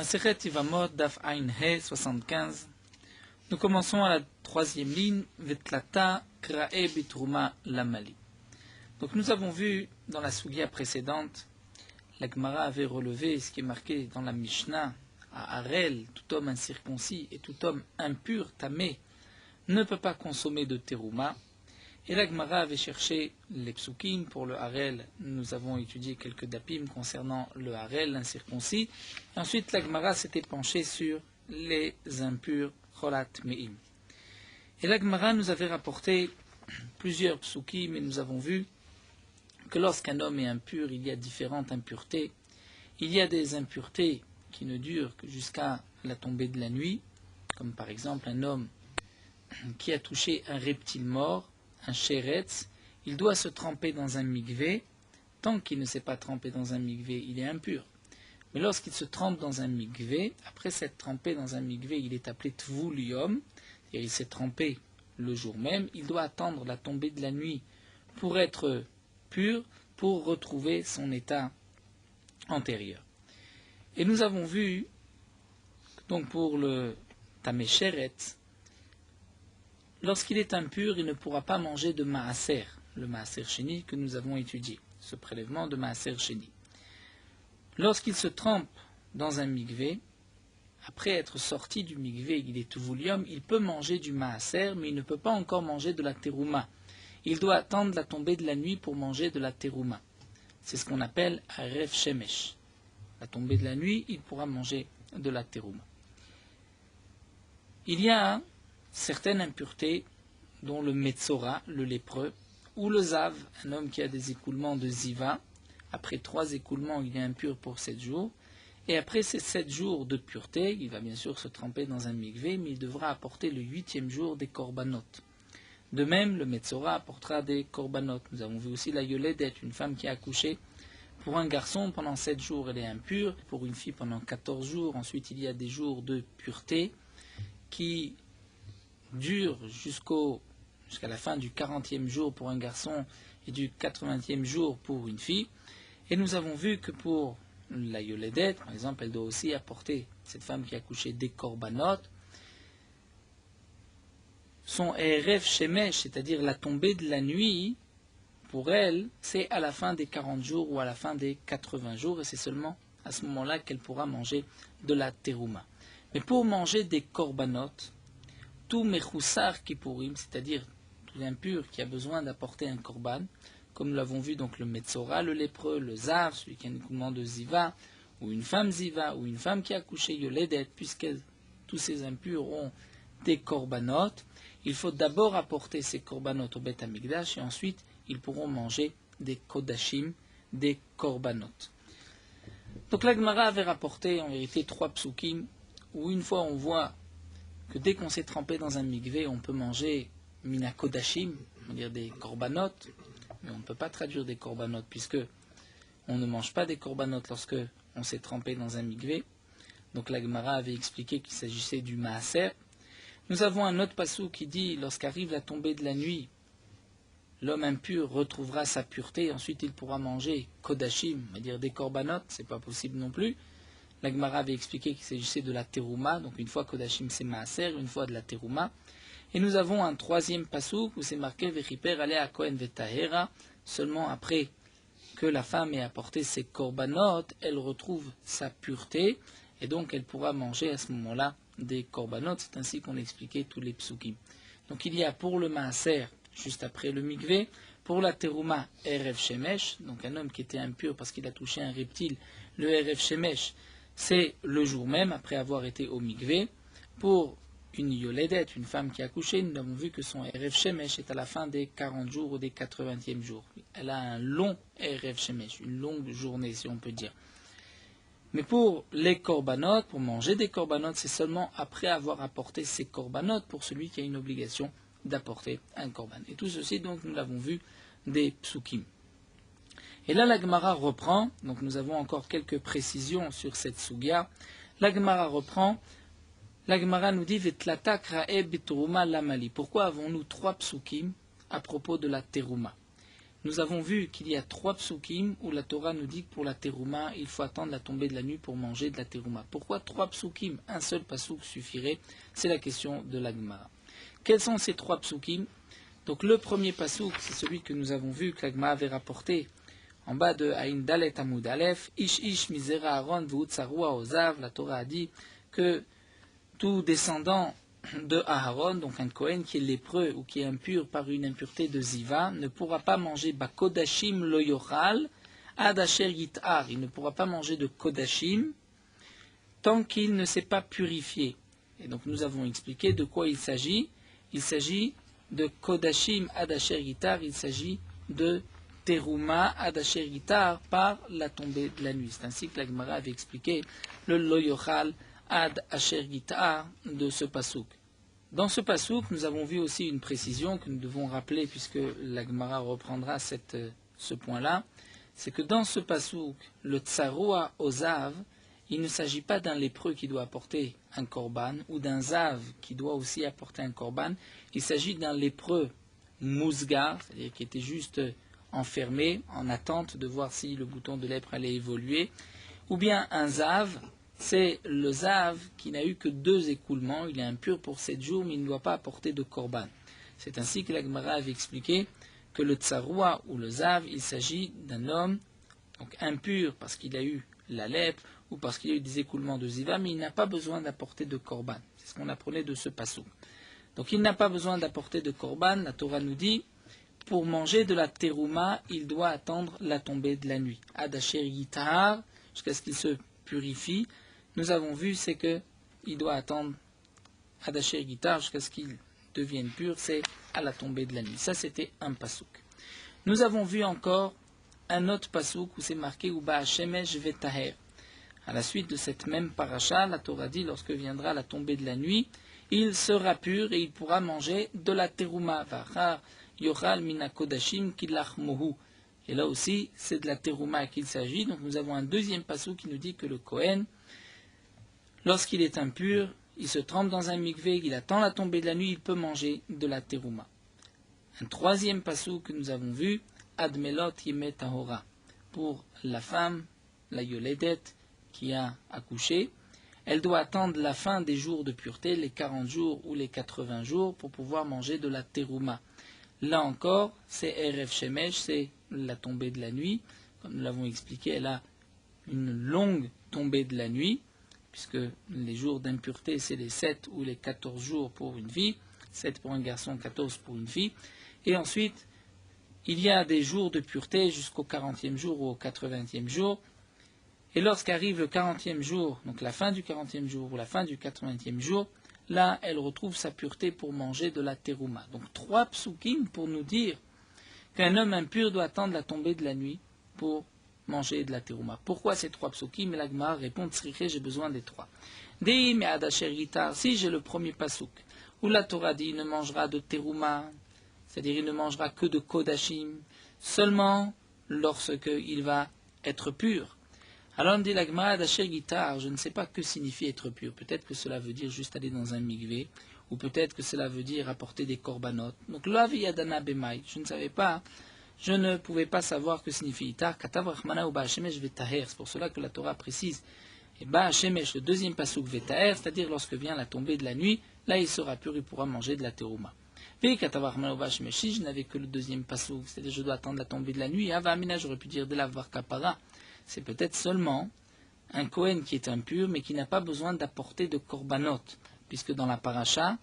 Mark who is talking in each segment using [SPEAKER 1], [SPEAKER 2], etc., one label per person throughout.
[SPEAKER 1] Masechet Yevamot, Daf Ain He 75. Nous commençons à la troisième ligne, Vetlata Krae Bitruma Lamali. Donc nous avons vu dans la Sugia précédente, la Gemara avait relevé ce qui est marqué dans la Mishnah, à Harel, tout homme incirconcis et tout homme impur, tamé, ne peut pas consommer de terouma. Et la Gemara avait cherché les psukim pour le Harel. Nous avons étudié quelques dapim concernant le Harel, l'incirconcis. Et ensuite, la Gemara s'était penchée sur les impurs, cholat me'im. Et la Gemara nous avait rapporté plusieurs psukim, et nous avons vu que lorsqu'un homme est impur, il y a différentes impuretés. Il y a des impuretés qui ne durent que jusqu'à la tombée de la nuit, comme par exemple un homme qui a touché un reptile mort, un sheretz, il doit se tremper dans un mikvé. Tant qu'il ne s'est pas trempé dans un mikvé, il est impur. Mais lorsqu'il se trempe dans un mikvé, après s'être trempé dans un mikvé, il est appelé tvul yom, et il s'est trempé le jour même, il doit attendre la tombée de la nuit pour être pur, pour retrouver son état antérieur. Et nous avons vu, donc pour le tamé sheretz, lorsqu'il est impur, il ne pourra pas manger de maaser, le maaser sheni que nous avons étudié, ce prélèvement de maaser sheni. Lorsqu'il se trempe dans un mikvé, après être sorti du mikvé, il est tuvulium, il peut manger du maaser, mais il ne peut pas encore manger de la terouma. Il doit attendre la tombée de la nuit pour manger de la terouma. C'est ce qu'on appelle aref shemesh. La tombée de la nuit, il pourra manger de la terouma. Il y a certaines impuretés, dont le metzora, le lépreux, ou le zav, un homme qui a des écoulements de ziva. Après 3 écoulements, il est impur pour 7 jours. Et après ces 7 jours de pureté, il va bien sûr se tremper dans un mikvé, mais il devra apporter le 8e jour des korbanot. De même, le metzora apportera des korbanot. Nous avons vu aussi la yoledet, une femme qui a accouché. Pour un garçon, pendant 7 jours, elle est impure. Pour une fille, pendant 14 jours. Ensuite, il y a des jours de pureté qui dure jusqu'à la fin du 40e jour pour un garçon et du 80e jour pour une fille. Et nous avons vu que pour la yoledet, par exemple, elle doit aussi apporter, cette femme qui a accouché, des korbanot. Son erev shemesh, c'est-à-dire la tombée de la nuit, pour elle, c'est à la fin des 40 jours ou à la fin des 80 jours, et c'est seulement à ce moment-là qu'elle pourra manger de la terouma. Mais pour manger des korbanot, tout mechoussar kippourim, c'est-à-dire tout impur qui a besoin d'apporter un korban, comme nous l'avons vu, donc le metzora, le lépreux, le zav, celui qui a un écoulement de ziva, ou une femme ziva, ou une femme qui a accouché yoledet, puisque tous ces impurs ont des korbanot, il faut d'abord apporter ces korbanot au Beth Amikdash, et ensuite ils pourront manger des kodashim, des korbanot. Donc la Gemara avait rapporté en vérité 3 psukim, où une fois on voit que dès qu'on s'est trempé dans un mikvé, on peut manger mina kodashim, on va dire des korbanot, mais on ne peut pas traduire des korbanot, puisque on ne mange pas des korbanot lorsque on s'est trempé dans un mikvé. Donc la Gemara avait expliqué qu'il s'agissait du maaser. Nous avons un autre passou qui dit, lorsqu'arrive la tombée de la nuit, l'homme impur retrouvera sa pureté, ensuite il pourra manger kodashim, on va dire des korbanot, c'est pas possible non plus. La Gemara avait expliqué qu'il s'agissait de la terouma, donc une fois kodashim c'est maaser, une fois de la terouma. Et nous avons un 3e passouk où c'est marqué Vechiper ale à Kohen vetahera, seulement après que la femme ait apporté ses korbanot, elle retrouve sa pureté, et donc elle pourra manger à ce moment-là des korbanot. C'est ainsi qu'on expliquait tous les psukim. Donc il y a pour le maaser, juste après le mikvé, pour la terouma, erev shemesh, donc un homme qui était impur parce qu'il a touché un reptile, le erev shemesh, c'est le jour même, après avoir été au mikvé. Pour une yoledet, une femme qui a accouché, nous avons vu que son erev shemesh est à la fin des 40 jours ou des 80e jours. Elle a un long erev shemesh, une longue journée si on peut dire. Mais pour les korbanot, pour manger des korbanot, c'est seulement après avoir apporté ces korbanot pour celui qui a une obligation d'apporter un korban. Et tout ceci, donc, nous l'avons vu des psukim. Et là, la Gemara reprend, donc nous avons encore quelques précisions sur cette sugia. La Gemara reprend, la Gemara nous dit Vetlata krae bitruma lamali. Pourquoi avons-nous 3 psukim à propos de la terouma? nous avons vu qu'il y a 3 psukim où la Torah nous dit que pour la terouma, il faut attendre la tombée de la nuit pour manger de la terouma. Pourquoi 3 psukim? Un seul pasuk suffirait? C'est la question de la Gemara. Quels sont ces 3 psukim? Donc le premier pasuk, c'est celui que nous avons vu que la Gemara avait rapporté en bas de Aïn Dalet Amud Aleph, Ish Ish Mizera Aaron V'utzarua Ozav. La Torah a dit que tout descendant de Aaron, donc un Kohen qui est lépreux ou qui est impur par une impureté de Ziva, ne pourra pas manger Bakodashim lo yochal ad asher yitar. Il ne pourra pas manger de Kodashim tant qu'il ne s'est pas purifié. Et donc nous avons expliqué de quoi il s'agit. Il s'agit de Kodashim ad asher yitar, il s'agit de Teruma ad asher yitar par la tombée de la nuit. C'est ainsi que la Gemara avait expliqué le lo yochal ad asher yitar de ce pasouk. Dans ce pasouk, nous avons vu aussi une précision que nous devons rappeler puisque la Gemara reprendra ce point-là, c'est que dans ce pasouk, le tsaroua ozav, il ne s'agit pas d'un lépreux qui doit apporter un korban ou d'un zav qui doit aussi apporter un korban, il s'agit d'un lépreux mousgar, c'est-à-dire qui était juste enfermé en attente de voir si le bouton de lèpre allait évoluer, ou bien un zav. C'est le zav qui n'a eu que 2 écoulements, il est impur pour 7 jours, mais il ne doit pas apporter de korban. C'est ainsi que la Gemara avait expliqué que le tsaroua ou le zav, il s'agit d'un homme donc impur parce qu'il a eu la lèpre ou parce qu'il a eu des écoulements de ziva, mais il n'a pas besoin d'apporter de korban. C'est ce qu'on apprenait de ce passou. Donc il n'a pas besoin d'apporter de korban, la Torah nous dit, pour manger de la terouma, il doit attendre la tombée de la nuit. Ad asher yitar, jusqu'à ce qu'il se purifie. Nous avons vu, c'est que il doit attendre Adasher Gitar jusqu'à ce qu'il devienne pur, c'est à la tombée de la nuit. Ça, c'était un pasouk. Nous avons vu encore un autre pasouk où c'est marqué Uba Shemesh Vetaher. À la suite de cette même paracha, la Torah dit, lorsque viendra la tombée de la nuit, il sera pur et il pourra manger de la terouma. Vachar Yochal Mina Kodashim Kilach Mohu. Et là aussi, c'est de la terouma qu'il s'agit. Donc nous avons un deuxième pasouk qui nous dit que le Kohen, lorsqu'il est impur, il se trempe dans un mikvé, il attend la tombée de la nuit, il peut manger de la terouma. Un troisième pasouk que nous avons vu, Admelot Yemet Tahora. Pour la femme, la yoledet, qui a accouché, elle doit attendre la fin des jours de pureté, les 40 jours ou les 80 jours, pour pouvoir manger de la terouma. Là encore, c'est Erev Shemesh, c'est la tombée de la nuit. Comme nous l'avons expliqué, elle a une longue tombée de la nuit, puisque les jours d'impureté, c'est les 7 ou les 14 jours pour une fille, 7 pour un garçon, 14 pour une fille. Et ensuite, il y a des jours de pureté jusqu'au 40e jour ou au 80e jour. Et lorsqu'arrive le 40e jour, donc la fin du 40e jour ou la fin du 80e jour, là, elle retrouve sa pureté pour manger de la terouma. Donc 3 psukim pour nous dire qu'un homme impur doit attendre la tombée de la nuit pour manger de la terouma. Pourquoi ces 3 psukim? Et la Gemara répond, Tzriché, j'ai besoin des 3. Dei me adasher gitar, si j'ai le premier pasuk, où la Torah dit, il ne mangera de terouma, c'est-à-dire il ne mangera que de kodashim, seulement lorsqu'il va être pur. Alors on dit la Gemara adasher gitar, je ne sais pas que signifie être pur. Peut-être que cela veut dire juste aller dans un mikvé, ou peut-être que cela veut dire apporter des korbanot. Donc lav yadana bemai, je ne savais pas. Je ne pouvais pas savoir que signifie itar, katav rachmana ou ba'ashemesh vetaher. C'est pour cela que la Torah précise. Et ba'ashemesh, le deuxième pasuk vetaher, c'est-à-dire lorsque vient la tombée de la nuit, là il sera pur, il pourra manger de la terouma. Puis katav rachmana ou ba'ashemesh, si je n'avais que le deuxième pasuk, c'est-à-dire je dois attendre la tombée de la nuit, ava amina, j'aurais pu dire de la var kapara. C'est peut-être seulement un Kohen qui est impur, mais qui n'a pas besoin d'apporter de korbanot, puisque dans la paracha,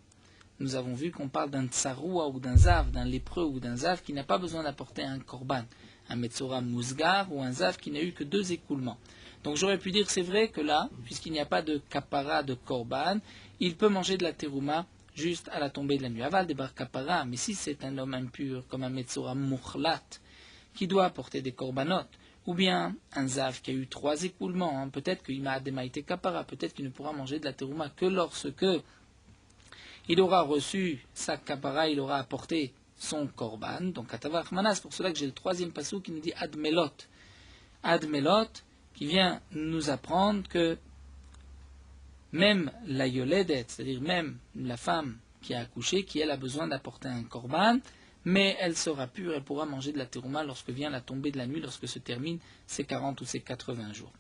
[SPEAKER 1] nous avons vu qu'on parle d'un tsaroua ou d'un zav, d'un lépreux ou d'un zav qui n'a pas besoin d'apporter un korban, un metzora mousgar ou un zav qui n'a eu que 2 écoulements. Donc j'aurais pu dire que c'est vrai que là, puisqu'il n'y a pas de kapara, de korban, il peut manger de la terouma juste à la tombée de la nuit. Aval de bar kapara, mais si c'est un homme impur comme un metzora mouchlat qui doit apporter des korbanot, ou bien un zav qui a eu 3 écoulements, peut-être qu'il m'a ademaïté kapara, peut-être qu'il ne pourra manger de la terouma que lorsque il aura reçu sa kapara, il aura apporté son korban, donc katavar manas. C'est pour cela que j'ai le 3e passou qui nous dit admelot. Admelot, qui vient nous apprendre que même la yoledet, c'est-à-dire même la femme qui a accouché, qui elle a besoin d'apporter un korban, mais elle sera pure, elle pourra manger de la terouma lorsque vient la tombée de la nuit, lorsque se terminent ces 40 ou ces 80 jours.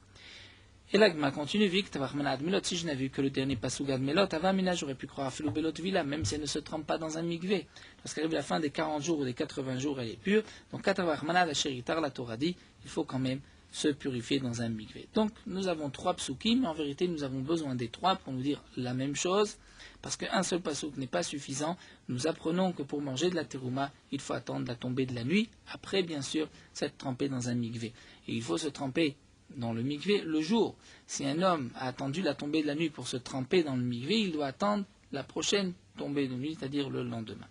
[SPEAKER 1] Et là, ma continue, si je n'avais vu que le dernier pasouga de Melot, Avamina, j'aurais pu croire Filou Belot Villa, même si elle ne se trempe pas dans un migvé. Lorsqu'elle arrive à la fin des 40 jours ou des 80 jours, elle est pure. Donc, Katavachmana, la chéritar, la Torah dit, il faut quand même se purifier dans un migvé. Donc, nous avons 3 psukim, mais en vérité, nous avons besoin des 3 pour nous dire la même chose, parce qu'un seul pasouk n'est pas suffisant. Nous apprenons que pour manger de la terouma, il faut attendre la tombée de la nuit, après, bien sûr, s'être trempé dans un migvé. Et il faut se tremper dans le migvé le jour. Si un homme a attendu la tombée de la nuit pour se tremper dans le migvé, il doit attendre la prochaine tombée de nuit, c'est-à-dire le lendemain.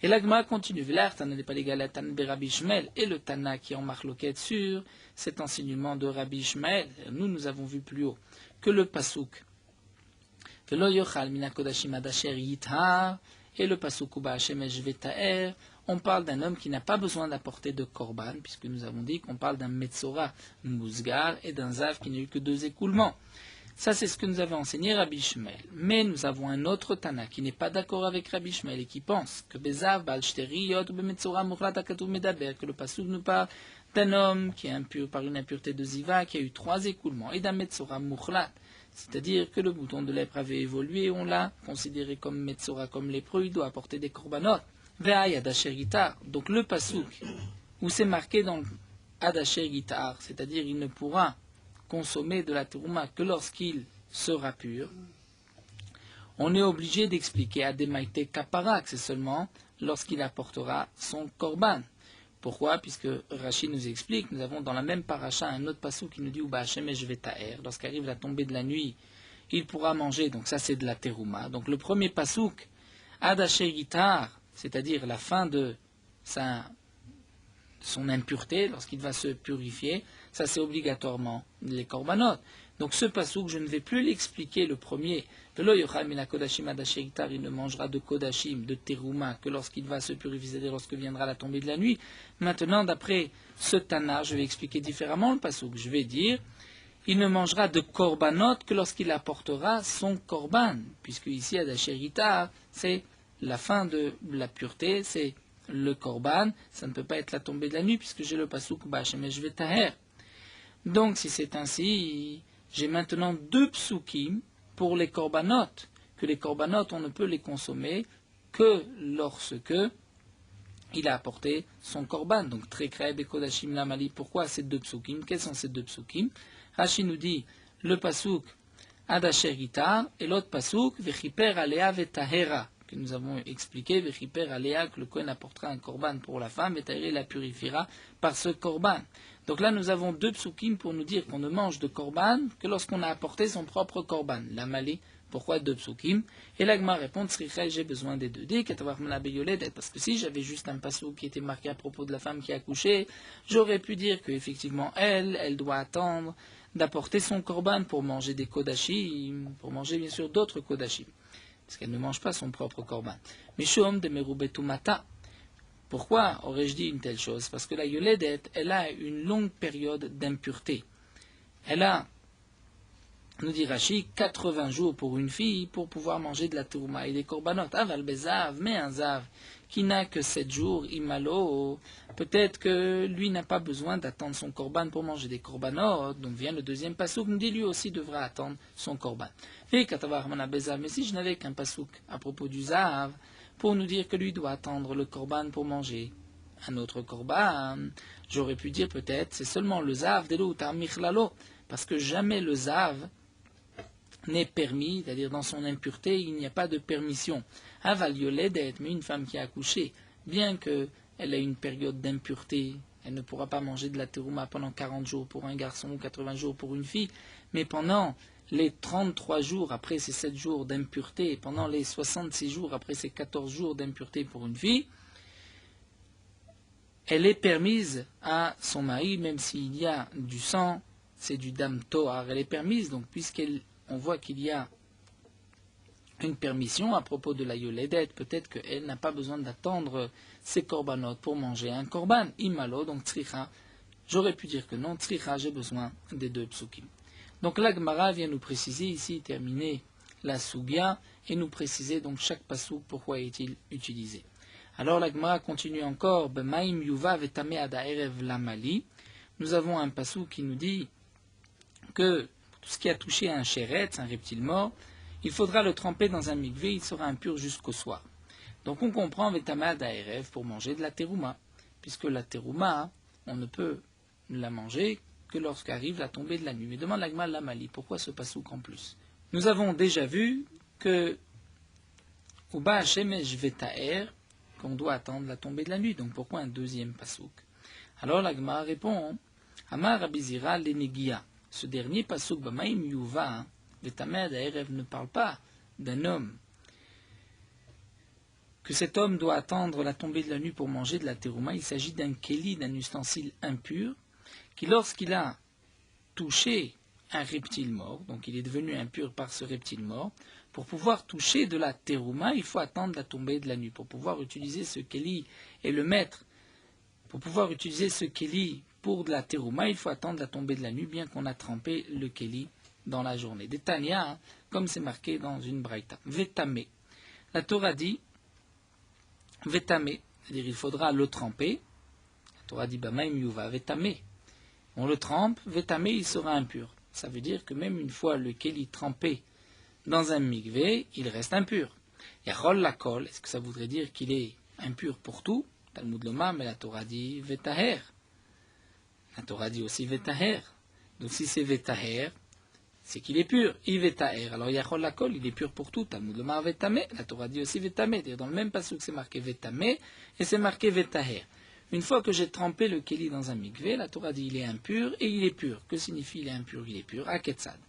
[SPEAKER 1] Et l'agma continue. Et le Tana qui en marloquette sur cet enseignement de Rabbi Ishmael. Nous avons vu plus haut que le pasouk. Et le pasouk uba Hashemesh vetaer. On parle d'un homme qui n'a pas besoin d'apporter de korban, puisque nous avons dit qu'on parle d'un metzora mousgar et d'un zav qui n'a eu que 2 écoulements. Ça, c'est ce que nous avait enseigné Rabbi Ishmael. Mais nous avons un autre Tana qui n'est pas d'accord avec Rabbi Ishmael et qui pense que bezav bal shteriyot bemetzora muchlat akatuv medaber, que le pasuk nous parle d'un homme qui est impur par une impureté de ziva, qui a eu 3 écoulements, et d'un metzora muchlat. C'est-à-dire que le bouton de lèpre avait évolué, on l'a considéré comme metzora, comme lépreux, il doit apporter des korbanot. Donc le pasouk où c'est marqué dans Adasher Gitar, c'est-à-dire il ne pourra consommer de la terouma que lorsqu'il sera pur, on est obligé d'expliquer à Demaïte Kapara que c'est seulement lorsqu'il apportera son korban. Pourquoi? Puisque Rashi nous explique, nous avons dans la même paracha un autre pasouk qui nous dit Uba Hashemesh vetaer, lorsqu'arrive la tombée de la nuit, il pourra manger, donc ça c'est de la terouma. Donc le premier pasouk, Adasher Gitar, c'est-à-dire la fin de son impureté, lorsqu'il va se purifier, ça c'est obligatoirement les korbanot. Donc ce pasouk, je ne vais plus l'expliquer le premier. Il ne mangera de kodashim, de terouma, que lorsqu'il va se purifier, c'est-à-dire lorsque viendra la tombée de la nuit. Maintenant, d'après ce tana, je vais expliquer différemment le pasouk. Je vais dire, il ne mangera de korbanot que lorsqu'il apportera son korban, puisque ici, à Dachérita, c'est la fin de la pureté, c'est le korban, ça ne peut pas être la tombée de la nuit, puisque j'ai le pasouk Ba'ashemesh vetaher. Donc, si c'est ainsi, j'ai maintenant 2 psukim pour les korbanot, que les korbanot, on ne peut les consommer que lorsque il a apporté son korban. Donc, Trekreb et Kodashim Lamali. Pourquoi ces 2 psukim? Quels sont ces 2 psukim? Rashi nous dit le pasouk Adasher Gitar et l'autre pasouk Vechiper Alea Vetahera, que nous avons expliqué, Vechiper Alea, que le Kohen apportera un korban pour la femme, et la purifiera par ce korban. Donc là, nous avons 2 psukim pour nous dire qu'on ne mange de korban que lorsqu'on a apporté son propre korban. La Mali, pourquoi 2 psukim? Et l'Agma répond, Tzrichel, j'ai besoin des 2 dés, parce que si j'avais juste un passouk qui était marqué à propos de la femme qui a accouché, j'aurais pu dire qu'effectivement, elle doit attendre d'apporter son korban pour manger des kodashim, pour manger bien sûr d'autres kodashim, parce qu'elle ne mange pas son propre korban. Mishom de merubetumata. Pourquoi aurais-je dit une telle chose? Parce que la yoledet, elle a une longue période d'impureté. Elle a, nous dit Rashi, 80 jours pour une fille pour pouvoir manger de la terouma et des korbanot. Aval bezav, mais un zav qui n'a que 7 jours, imalo, peut-être que lui n'a pas besoin d'attendre son korban pour manger des korbanot. Donc vient le deuxième pasouk, nous dit lui aussi devra attendre son korban. Mais si je n'avais qu'un pasouk à propos du zav, pour nous dire que lui doit attendre le korban pour manger un autre korban, j'aurais pu dire peut-être c'est seulement le zav de l'outar michlalo, parce que jamais le zav n'est permis, c'est-à-dire dans son impureté, il n'y a pas de permission. Aval yoledet, mais une femme qui a accouché, bien qu'elle ait une période d'impureté, elle ne pourra pas manger de la terouma pendant 40 jours pour un garçon ou 80 jours pour une fille, mais pendant les 33 jours après ces 7 jours d'impureté, et pendant les 66 jours après ces 14 jours d'impureté pour une fille, elle est permise à son mari, même s'il y a du sang, c'est du dam tohar, elle est permise, donc puisqu'on voit qu'il y a une permission à propos de la yoledet, peut-être qu'elle n'a pas besoin d'attendre ses korbanot pour manger un korban, imalo, donc tzricha, j'aurais pu dire que non, tzricha, j'ai besoin des 2 psukim. Donc la Gemara vient nous préciser ici, terminer la soubia, et nous préciser donc chaque pasouk pourquoi est-il utilisé. Alors la Gemara continue encore, B'maim yuva vetame ada erev lamali. Nous avons un passou qui nous dit que tout ce qui a touché à un chéretz, un reptile mort, il faudra le tremper dans un mikvé, il sera impur jusqu'au soir. Donc on comprend vetame ada erev pour manger de la terouma, puisque la terouma, on ne peut la manger que lorsqu'arrive la tombée de la nuit. Mais demande la Gemara lamali, pourquoi ce passouk en plus? Nous avons déjà vu que Uba Shemesh Vetaer, qu'on doit attendre la tombée de la nuit. Donc pourquoi un deuxième pasouk? Alors la Gemara répond, Amar Abizira Lenegia. Ce dernier pasouk, Bamaim Yuva, Vetamed Aerev, ne parle pas d'un homme, que cet homme doit attendre la tombée de la nuit pour manger de la terouma. Il s'agit d'un keli, d'un ustensile impur, qui lorsqu'il a touché un reptile mort, donc il est devenu impur par ce reptile mort, pour pouvoir toucher de la terouma, il faut attendre la tombée de la nuit. Pour pouvoir utiliser ce keli et le mettre, pour pouvoir utiliser ce keli pour de la terouma, il faut attendre la tombée de la nuit, bien qu'on a trempé le keli dans la journée. Des Tanya, hein, comme c'est marqué dans une braïta. Vetame. La Torah dit vetame, c'est-à-dire il faudra le tremper. La Torah dit bamaim yuva vetame. On le trempe, vetame, il sera impur. Ça veut dire que même une fois le keli trempé dans un mikvé, il reste impur. Yachol la kol, est-ce que ça voudrait dire qu'il est impur pour tout? Talmud Loma, mais la Torah dit vetaher. La Torah dit aussi vetaher. Donc si c'est vetaher, c'est qu'il est pur. I vetaher. Alors yachol la kol, il est pur pour tout. Talmud Loma vetame. La Torah dit aussi vetame. Dans le même passage c'est marqué vetame et c'est marqué vetaher. Une fois que j'ai trempé le keli dans un mikvé, la Torah dit il est impur et il est pur. Que signifie il est impur, il est pur? Aketzad.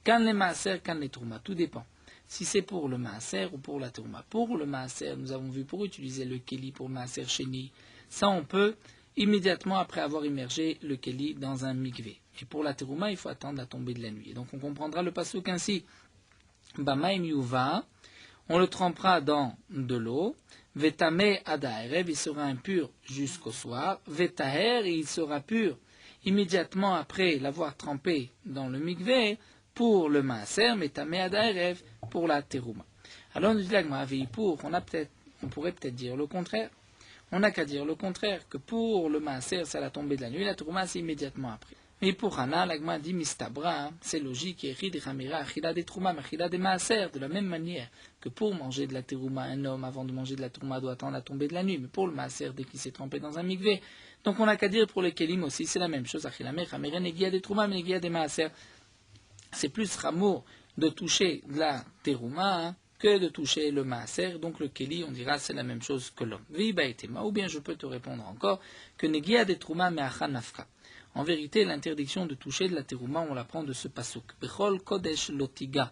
[SPEAKER 1] Kan le maaser, kan le trouma, tout dépend. Si c'est pour le maaser ou pour la trouma. Pour le maaser, nous avons vu, pour utiliser le keli pour maaser sheni, ça on peut immédiatement après avoir immergé le keli dans un mikvé. Et pour la trouma, il faut attendre la tombée de la nuit. Et donc on comprendra le pasuk ainsi. Bamaim yuva, on le trempera dans de l'eau. Vetame adaerev, il sera impur jusqu'au soir. Vetaher, et il sera pur immédiatement après l'avoir trempé dans le mikvé, pour le maaser, mais tamé adaerev, pour la terouma. Alors nous dit la Gemara, on pourrait peut-être dire le contraire. On n'a qu'à dire le contraire, que pour le maaser, c'est la tombée de la nuit, la terouma, c'est immédiatement après. Mais pour Hana, la Gemara dit mistabra, c'est logique, et rid ramira, achila des trouma, achila des maaser, de la même manière que pour manger de la terouma, un homme avant de manger de la terouma doit attendre la tombée de la nuit, mais pour le maaser, dès qu'il s'est trempé dans un mikvé. Donc on n'a qu'à dire pour les kelim aussi, c'est la même chose, achila me, ramira, negia des trouma, negia des maaser. C'est plus ramour de toucher de la terouma que de toucher le maaser. Donc le keli, on dira, c'est la même chose que l'homme. Ou bien je peux te répondre encore que negia des trouma me'achan nafka. En vérité, l'interdiction de toucher de la terouma, on l'apprend de ce pasuk. Bechol kodesh lotiga.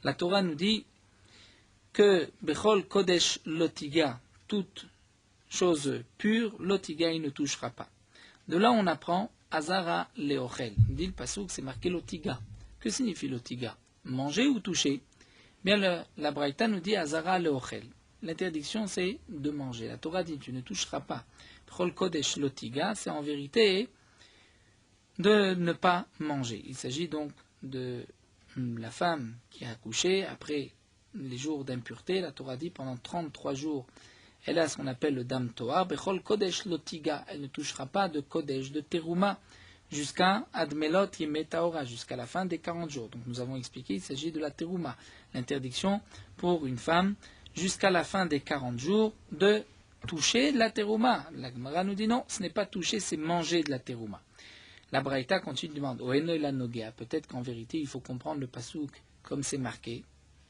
[SPEAKER 1] La Torah nous dit que Bechol kodesh lotiga, toute chose pure, lotiga, il ne touchera pas. De là, on apprend azara leochel. Il dit le pasuk, c'est marqué lotiga. Que signifie lotiga? Manger ou toucher? Bien, la Braïta nous dit azara leochel. L'interdiction, c'est de manger. La Torah dit, tu ne toucheras pas. Bechol kodesh lotiga, c'est en vérité de ne pas manger. Il s'agit donc de la femme qui a accouché après les jours d'impureté. La Torah dit pendant 33 jours, elle a ce qu'on appelle le dam toar. Bechol kodesh lotiga, elle ne touchera pas de kodesh, de terouma, jusqu'à admelot yemetaora, jusqu'à la fin des 40 jours. Donc nous avons expliqué, il s'agit de la terouma, l'interdiction pour une femme jusqu'à la fin des 40 jours de toucher de la terouma. La Gemara nous dit non, ce n'est pas toucher, c'est manger de la terouma. La Braïta continue de demander, peut-être qu'en vérité, il faut comprendre le pasouk comme c'est marqué.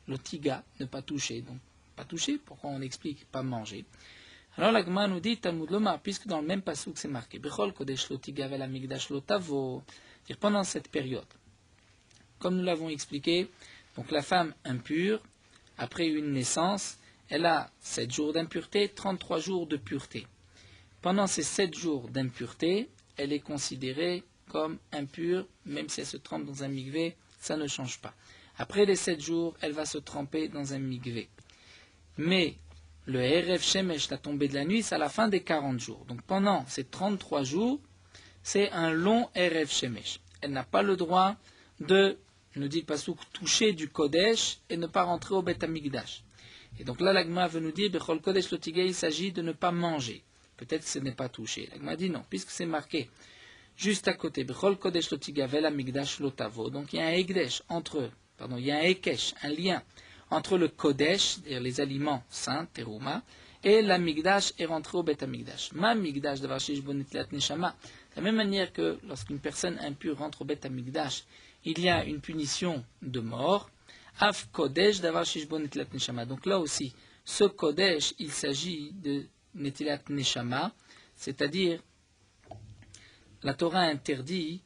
[SPEAKER 1] Le tiga, ne pas toucher. Donc, pas toucher, pourquoi on explique pas manger? Alors la Gemara nous dit, Talmud Loma, puisque dans le même pasouk c'est marqué, Bechol kodesh lo tiga vel amigdash lo tavo, c'est-à-dire pendant cette période, comme nous l'avons expliqué, donc la femme impure, après une naissance, elle a 7 jours d'impureté, 33 jours de pureté. Pendant ces 7 jours d'impureté, elle est considérée comme impure, même si elle se trempe dans un mikvé, ça ne change pas. Après les 7 jours, elle va se tremper dans un mikvé. Mais le Erev Shemesh, la tombée de la nuit, c'est à la fin des 40 jours. Donc pendant ces 33 jours, c'est un long Erev Shemesh. Elle n'a pas le droit de, nous dit le Passouk, toucher du Kodesh et ne pas rentrer au Beth Amikdash. Et donc là, l'agma veut nous dire, Bechol Kodesh Lotiga, il s'agit de ne pas manger. Peut-être que ce n'est pas touché. L'agma dit non, puisque c'est marqué juste à côté, Bechol Kodesh Lotiga, Vela Migdash Lotavo. Donc il y a un Ekdesh il y a un Ekesh, un lien entre le Kodesh, c'est-à-dire les aliments saints, Teruma, et la Migdash est rentrée au Bet Migdash. Ma Migdash de Vashish Bonitlat Neshama. De la même manière que lorsqu'une personne impure rentre au Bet Migdash, il y a une punition de mort. Af Kodesh d'avar Shishbon Netilat Neshama. Donc là aussi, ce Kodesh, il s'agit de Netilat Neshama, c'est-à-dire la Torah interdit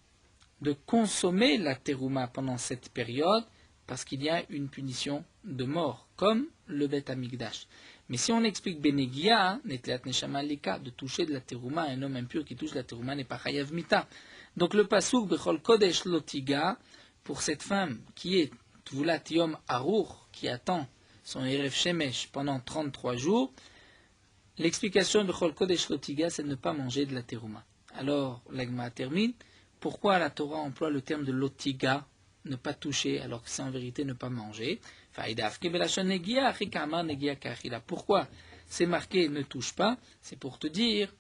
[SPEAKER 1] de consommer la terouma pendant cette période parce qu'il y a une punition de mort, comme le Bet Amigdash. Mais si on explique Benegia, Netilat Neshama Lika, de toucher de la terouma, un homme impur qui touche la terouma n'est pas Chayav Mita. Donc le pasuk Bechol Kodesh Lotiga, pour cette femme qui est Tvulat Yom Arour, qui attend son Erev Shemesh pendant 33 jours, l'explication de Bechol Kodesh Lotiga, c'est de ne pas manger de la terouma. Alors, l'Agma termine, pourquoi la Torah emploie le terme de Lotiga, ne pas toucher, alors que c'est en vérité ne pas manger? Pourquoi c'est marqué ne touche pas? C'est pour te dire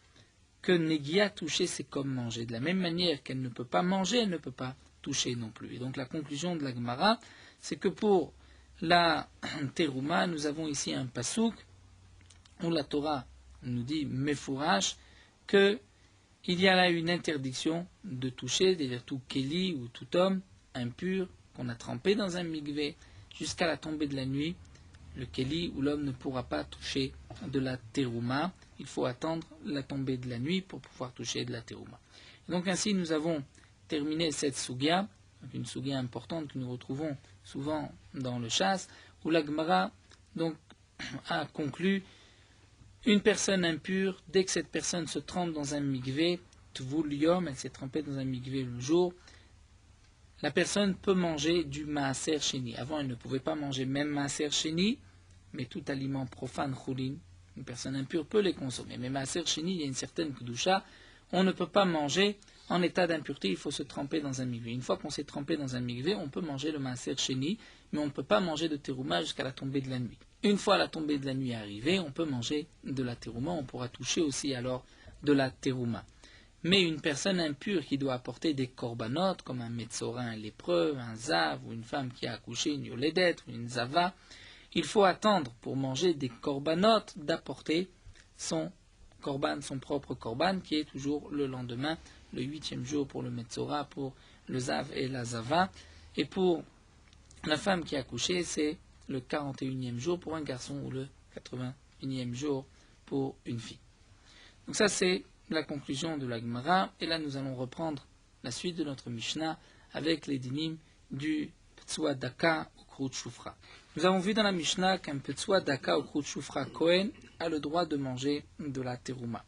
[SPEAKER 1] que Negia toucher, c'est comme manger. De la même manière qu'elle ne peut pas manger, elle ne peut pas toucher non plus. Et donc la conclusion de la Gemara, c'est que pour la terouma, nous avons ici un pasouk où la Torah nous dit Mefourash que il y a là une interdiction de toucher, c'est-à-dire tout kéli ou tout homme impur qu'on a trempé dans un migvé jusqu'à la tombée de la nuit. Le kéli ou l'homme ne pourra pas toucher de la terouma. Il faut attendre la tombée de la nuit pour pouvoir toucher de la terouma. Donc ainsi nous avons terminé cette sugya, une sugya importante que nous retrouvons souvent dans le chasse, où la Gemara donc a conclu une personne impure, dès que cette personne se trempe dans un migvé, tvul yom, elle s'est trempée dans un migvé le jour, la personne peut manger du maaser sheni. Avant, elle ne pouvait pas manger même maaser sheni, mais tout aliment profane, chulin, une personne impure peut les consommer. Mais maaser sheni, il y a une certaine kedusha, on ne peut pas manger en état d'impureté, il faut se tremper dans un migvé. Une fois qu'on s'est trempé dans un migvé, on peut manger le maaser sheni, mais on ne peut pas manger de terouma jusqu'à la tombée de la nuit. Une fois la tombée de la nuit arrivée, on peut manger de la terouma, on pourra toucher aussi alors de la terouma. Mais une personne impure qui doit apporter des korbanot, comme un metzora, un lépreux, un zav, ou une femme qui a accouché, une yoledet, ou une zava, il faut attendre pour manger des korbanot d'apporter son korban, son propre korban, qui est toujours le lendemain, le 8e jour pour le metzora, pour le zav et la zava. Et pour la femme qui a accouché, c'est le 41e jour pour un garçon ou le 81e jour pour une fille. Donc ça c'est la conclusion de la Gemara, et là nous allons reprendre la suite de notre Mishnah avec les dinim du Ptsua Daka ou Krut Shufra. Nous avons vu dans la Mishnah qu'un Ptsua Daka ou Krut Shufra Kohen a le droit de manger de la terouma.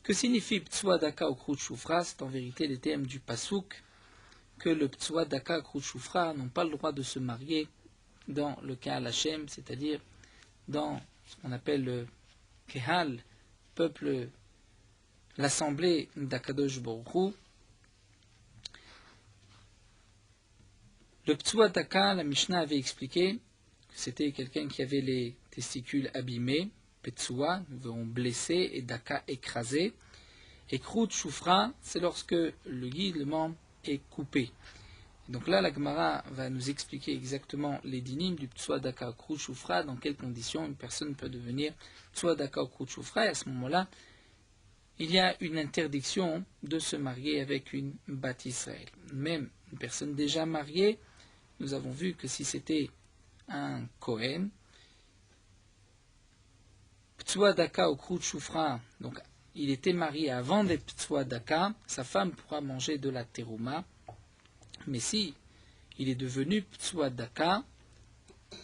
[SPEAKER 1] Que signifie Ptsua Daka ou Krut Shufra? C'est en vérité les termes du Pasuk que le Ptsua Daka ou Krut Shufra n'ont pas le droit de se marier dans le Kahal Hashem, c'est-à-dire dans ce qu'on appelle le Kehal, peuple, l'assemblée d'Akadosh Baruch Hu. Le Ptsua Daka, la Mishnah avait expliqué que c'était quelqu'un qui avait les testicules abîmés, Ptsua, nous verrons blessé, et Daka écrasé. Et Krut Shufra, c'est lorsque le guide, le membre, est coupé. Donc là, la Gemara va nous expliquer exactement les dinim du Ptsua Daka ou Krut Shufra, dans quelles conditions une personne peut devenir Ptsua Daka ou Krut Shufra, et à ce moment-là, il y a une interdiction de se marier avec une Bat Israël. Même une personne déjà mariée, nous avons vu que si c'était un Kohen, Ptsua Daka ou Krut Shufra, donc il était marié avant d'être Ptsua Daka, sa femme pourra manger de la terouma. Mais si il est devenu Ptsua Daka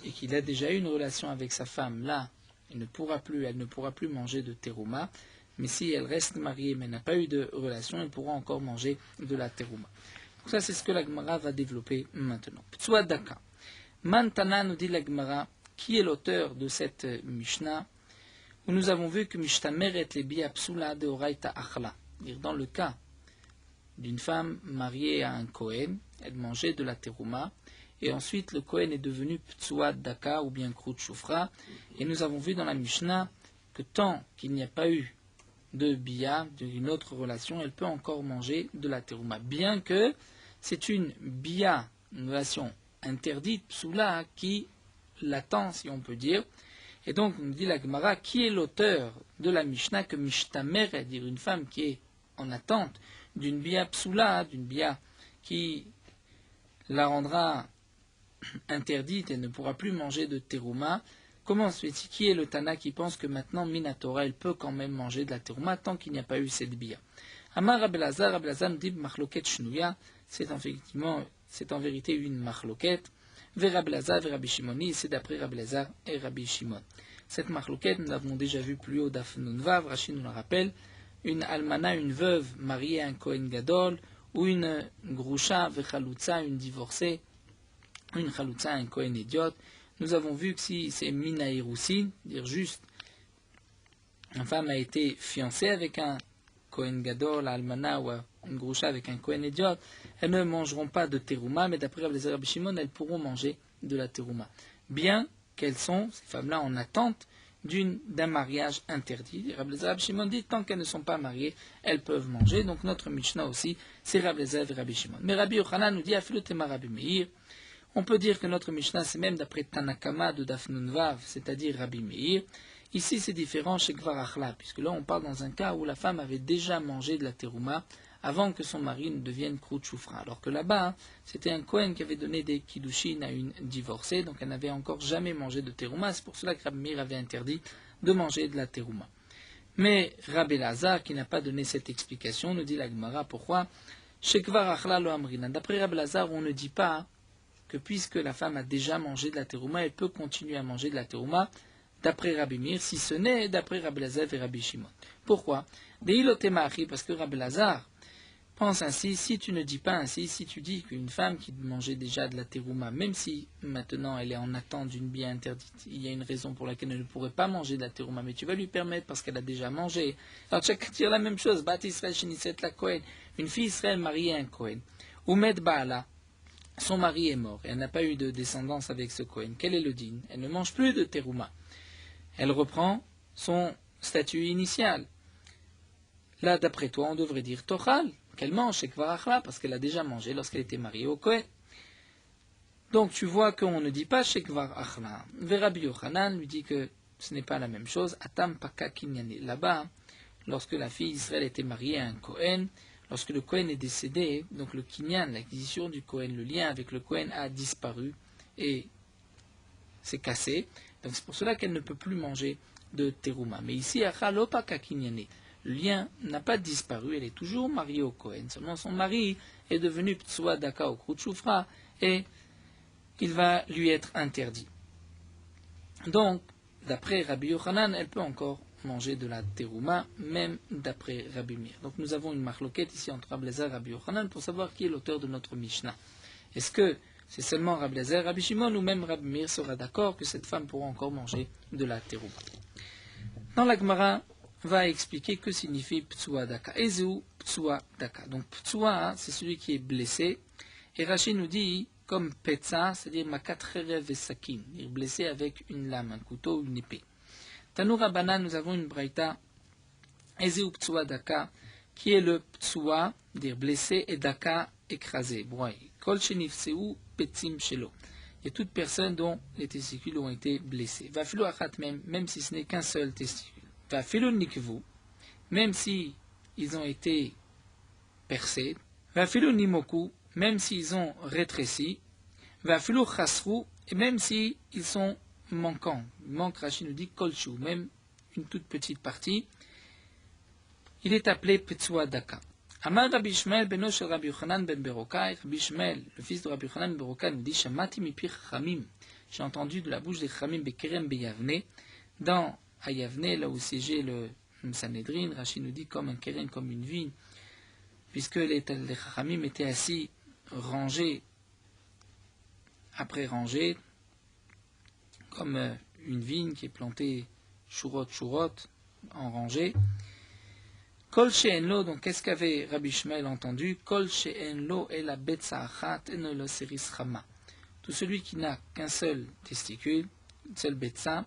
[SPEAKER 1] et qu'il a déjà eu une relation avec sa femme, là, elle ne pourra plus manger de terouma. Mais si elle reste mariée mais n'a pas eu de relation, elle pourra encore manger de la terouma. Donc ça, c'est ce que la Gemara va développer maintenant. Ptsua Daka. Mantana nous dit la Gemara, qui est l'auteur de cette Mishnah, où nous avons vu que Mishtameret lebi apsula de oraita achla. Dans le cas d'une femme mariée à un Kohen, elle mangeait de la terouma, et ensuite le Kohen est devenu Ptsua Daka ou bien Krout Shufra. Et nous avons vu dans la Mishnah que tant qu'il n'y a pas eu de Bia, d'une autre relation, elle peut encore manger de la Terouma. Bien que c'est une Bia, une relation interdite, Psoula, qui l'attend, si on peut dire. Et donc, nous dit la Gemara, qui est l'auteur de la Mishnah que Mishtamer, c'est-à-dire une femme qui est en attente d'une Bia Psoula, d'une Bia qui la rendra interdite et ne pourra plus manger de terouma. Comment se fait-il? Qui est le Tana qui pense que maintenant Minatora elle peut quand même manger de la terouma tant qu'il n'y a pas eu cette bia? Amar Rabbi Elazar nous dit machloket shnuya, c'est en vérité une machloket. Ve Rabbi Elazar ve Rabbi Shimoni, c'est d'après Rabbi Elazar et Rabbi Shimon. Cette machloket, nous l'avons déjà vu plus haut d'Af Nun Vav, Rashi nous la rappelle. Une almana, une veuve mariée à un Kohen Gadol, ou une grusha ve chalutza, une divorcée, une chalutza, un Kohen idiote. Nous avons vu que si c'est mina irusin, dire juste, une femme a été fiancée avec un Kohen Gadol, almana, ou une grusha avec un Kohen idiote, elles ne mangeront pas de terouma, mais d'après Rabbi Shimon, elles pourront manger de la terouma. Bien qu'elles sont, ces femmes-là, en attente d'un mariage interdit. Rabbi Shimon dit tant qu'elles ne sont pas mariées, elles peuvent manger. Donc notre Mishnah aussi, c'est Rabbi et Rabbi Shimon. Mais Rabbi Yochanan nous dit Afilotema Rabbi Meir. On peut dire que notre Mishnah, c'est même d'après Tanakama de Daf Nun Vav, c'est-à-dire Rabbi Meir. Ici, c'est différent chez Kvar Achla, puisque là, on parle dans un cas où la femme avait déjà mangé de la terouma avant que son mari ne devienne Krout Shufra. Alors que là-bas, c'était un Kohen qui avait donné des kiddushin à une divorcée, donc elle n'avait encore jamais mangé de terouma. C'est pour cela que Rabbi Meir avait interdit de manger de la terouma. Mais Rabbi Elazar, qui n'a pas donné cette explication, nous dit la Gemara, pourquoi chez Kvar Achla lo amrina. D'après Rabbi Elazar, on ne dit pas que puisque la femme a déjà mangé de la terouma, elle peut continuer à manger de la terouma d'après Rabbi Meir, si ce n'est d'après Rabbi Elazar et Rabbi Shimon. Pourquoi? Parce que Rabbi Elazar pense ainsi, si tu ne dis pas ainsi, si tu dis qu'une femme qui mangeait déjà de la terouma, même si maintenant elle est en attente d'une bia interdite, il y a une raison pour laquelle elle ne pourrait pas manger de la terouma, mais tu vas lui permettre parce qu'elle a déjà mangé. Alors tu vas dire la même chose, Bat Israël Sheniset la Kohen, une fille Israël mariée à un Kohen, Umed Baala, son mari est mort, et elle n'a pas eu de descendance avec ce Kohen. Quel est le din? Elle ne mange plus de terouma. Elle reprend son statut initial. Là, d'après toi, on devrait dire Tochal, qu'elle mange chez Kvar Achla, parce qu'elle a déjà mangé lorsqu'elle était mariée au Kohen. Donc tu vois qu'on ne dit pas chez Kvar Achla. Rabbi Yochanan lui dit que ce n'est pas la même chose. Atam Paka Kinyane. Là-bas, lorsque la fille d'Israël était mariée à un Kohen, lorsque le Kohen est décédé, donc le Kinyan, l'acquisition du Kohen, le lien avec le Kohen a disparu et s'est cassé. Donc c'est pour cela qu'elle ne peut plus manger de terouma. Mais ici, Achalopa Kakinyane. Le lien n'a pas disparu, elle est toujours mariée au Kohen. Seulement son mari est devenu Ptsua Daka au Krout Shufra et il va lui être interdit. Donc, d'après Rabbi Yochanan, elle peut encore manger de la terouma, même d'après Rabbi Meir. Donc nous avons une marloquette ici entre Rabbi Elazar et Rabbi Yochanan pour savoir qui est l'auteur de notre Mishnah. Est-ce que c'est seulement Rabbi Elazar, Rabbi Shimon, ou même Rabbi Meir sera d'accord que cette femme pourra encore manger de la terouma? Dans la Gemara, va expliquer que signifie Ptsua Daka. Ezeu Ptsua Daka. Donc Ptsua, c'est celui qui est blessé. Et Rashi nous dit comme Petsa, c'est-à-dire Makat Cherev et Sakin, c'est-à-dire blessé avec une lame, un couteau ou une épée. Tanoura Bana, nous avons une braïta, Ezeu Ptsua Daka, qui est le Ptsua, c'est-à-dire blessé, et Daka écrasé, broyé. Kol Shenifseu Petsim Shelo. Il y a toute personne dont les testicules ont été blessés. Vafilu Achat même si ce n'est qu'un seul testicule. Vafilu Nikvu, même si ils ont été percés. Vafilu Nimoku, même s'ils ont rétréci. Vafilu Chasru, et même si ils sont manquants. Manque, Rashi nous dit Kolchu, même une toute petite partie. Il est appelé Petsua Daka. Amar Rabbi Ishmael beno shel Rabbi Yochanan ben Berokai. Rabbi Ishmael, le fils de Rabbi Yochanan ben Berokai, nous dit Shamati mipir Chamim. J'ai entendu de la bouche des Chamim bekerem beyavne. Dans Ayavne, là où siégeait le Sanhedrin, Rashi nous dit comme un keren, comme une vigne, puisque les Chamim étaient assis rangés après rangée, comme une vigne qui est plantée chourot en rangée. Kol she'enlo, donc qu'est-ce qu'avait Rabbi Ishmael entendu? Kol she'enlo et la betsa achat et ne le seris chama. tout celui qui n'a qu'un seul testicule, une seule betsa,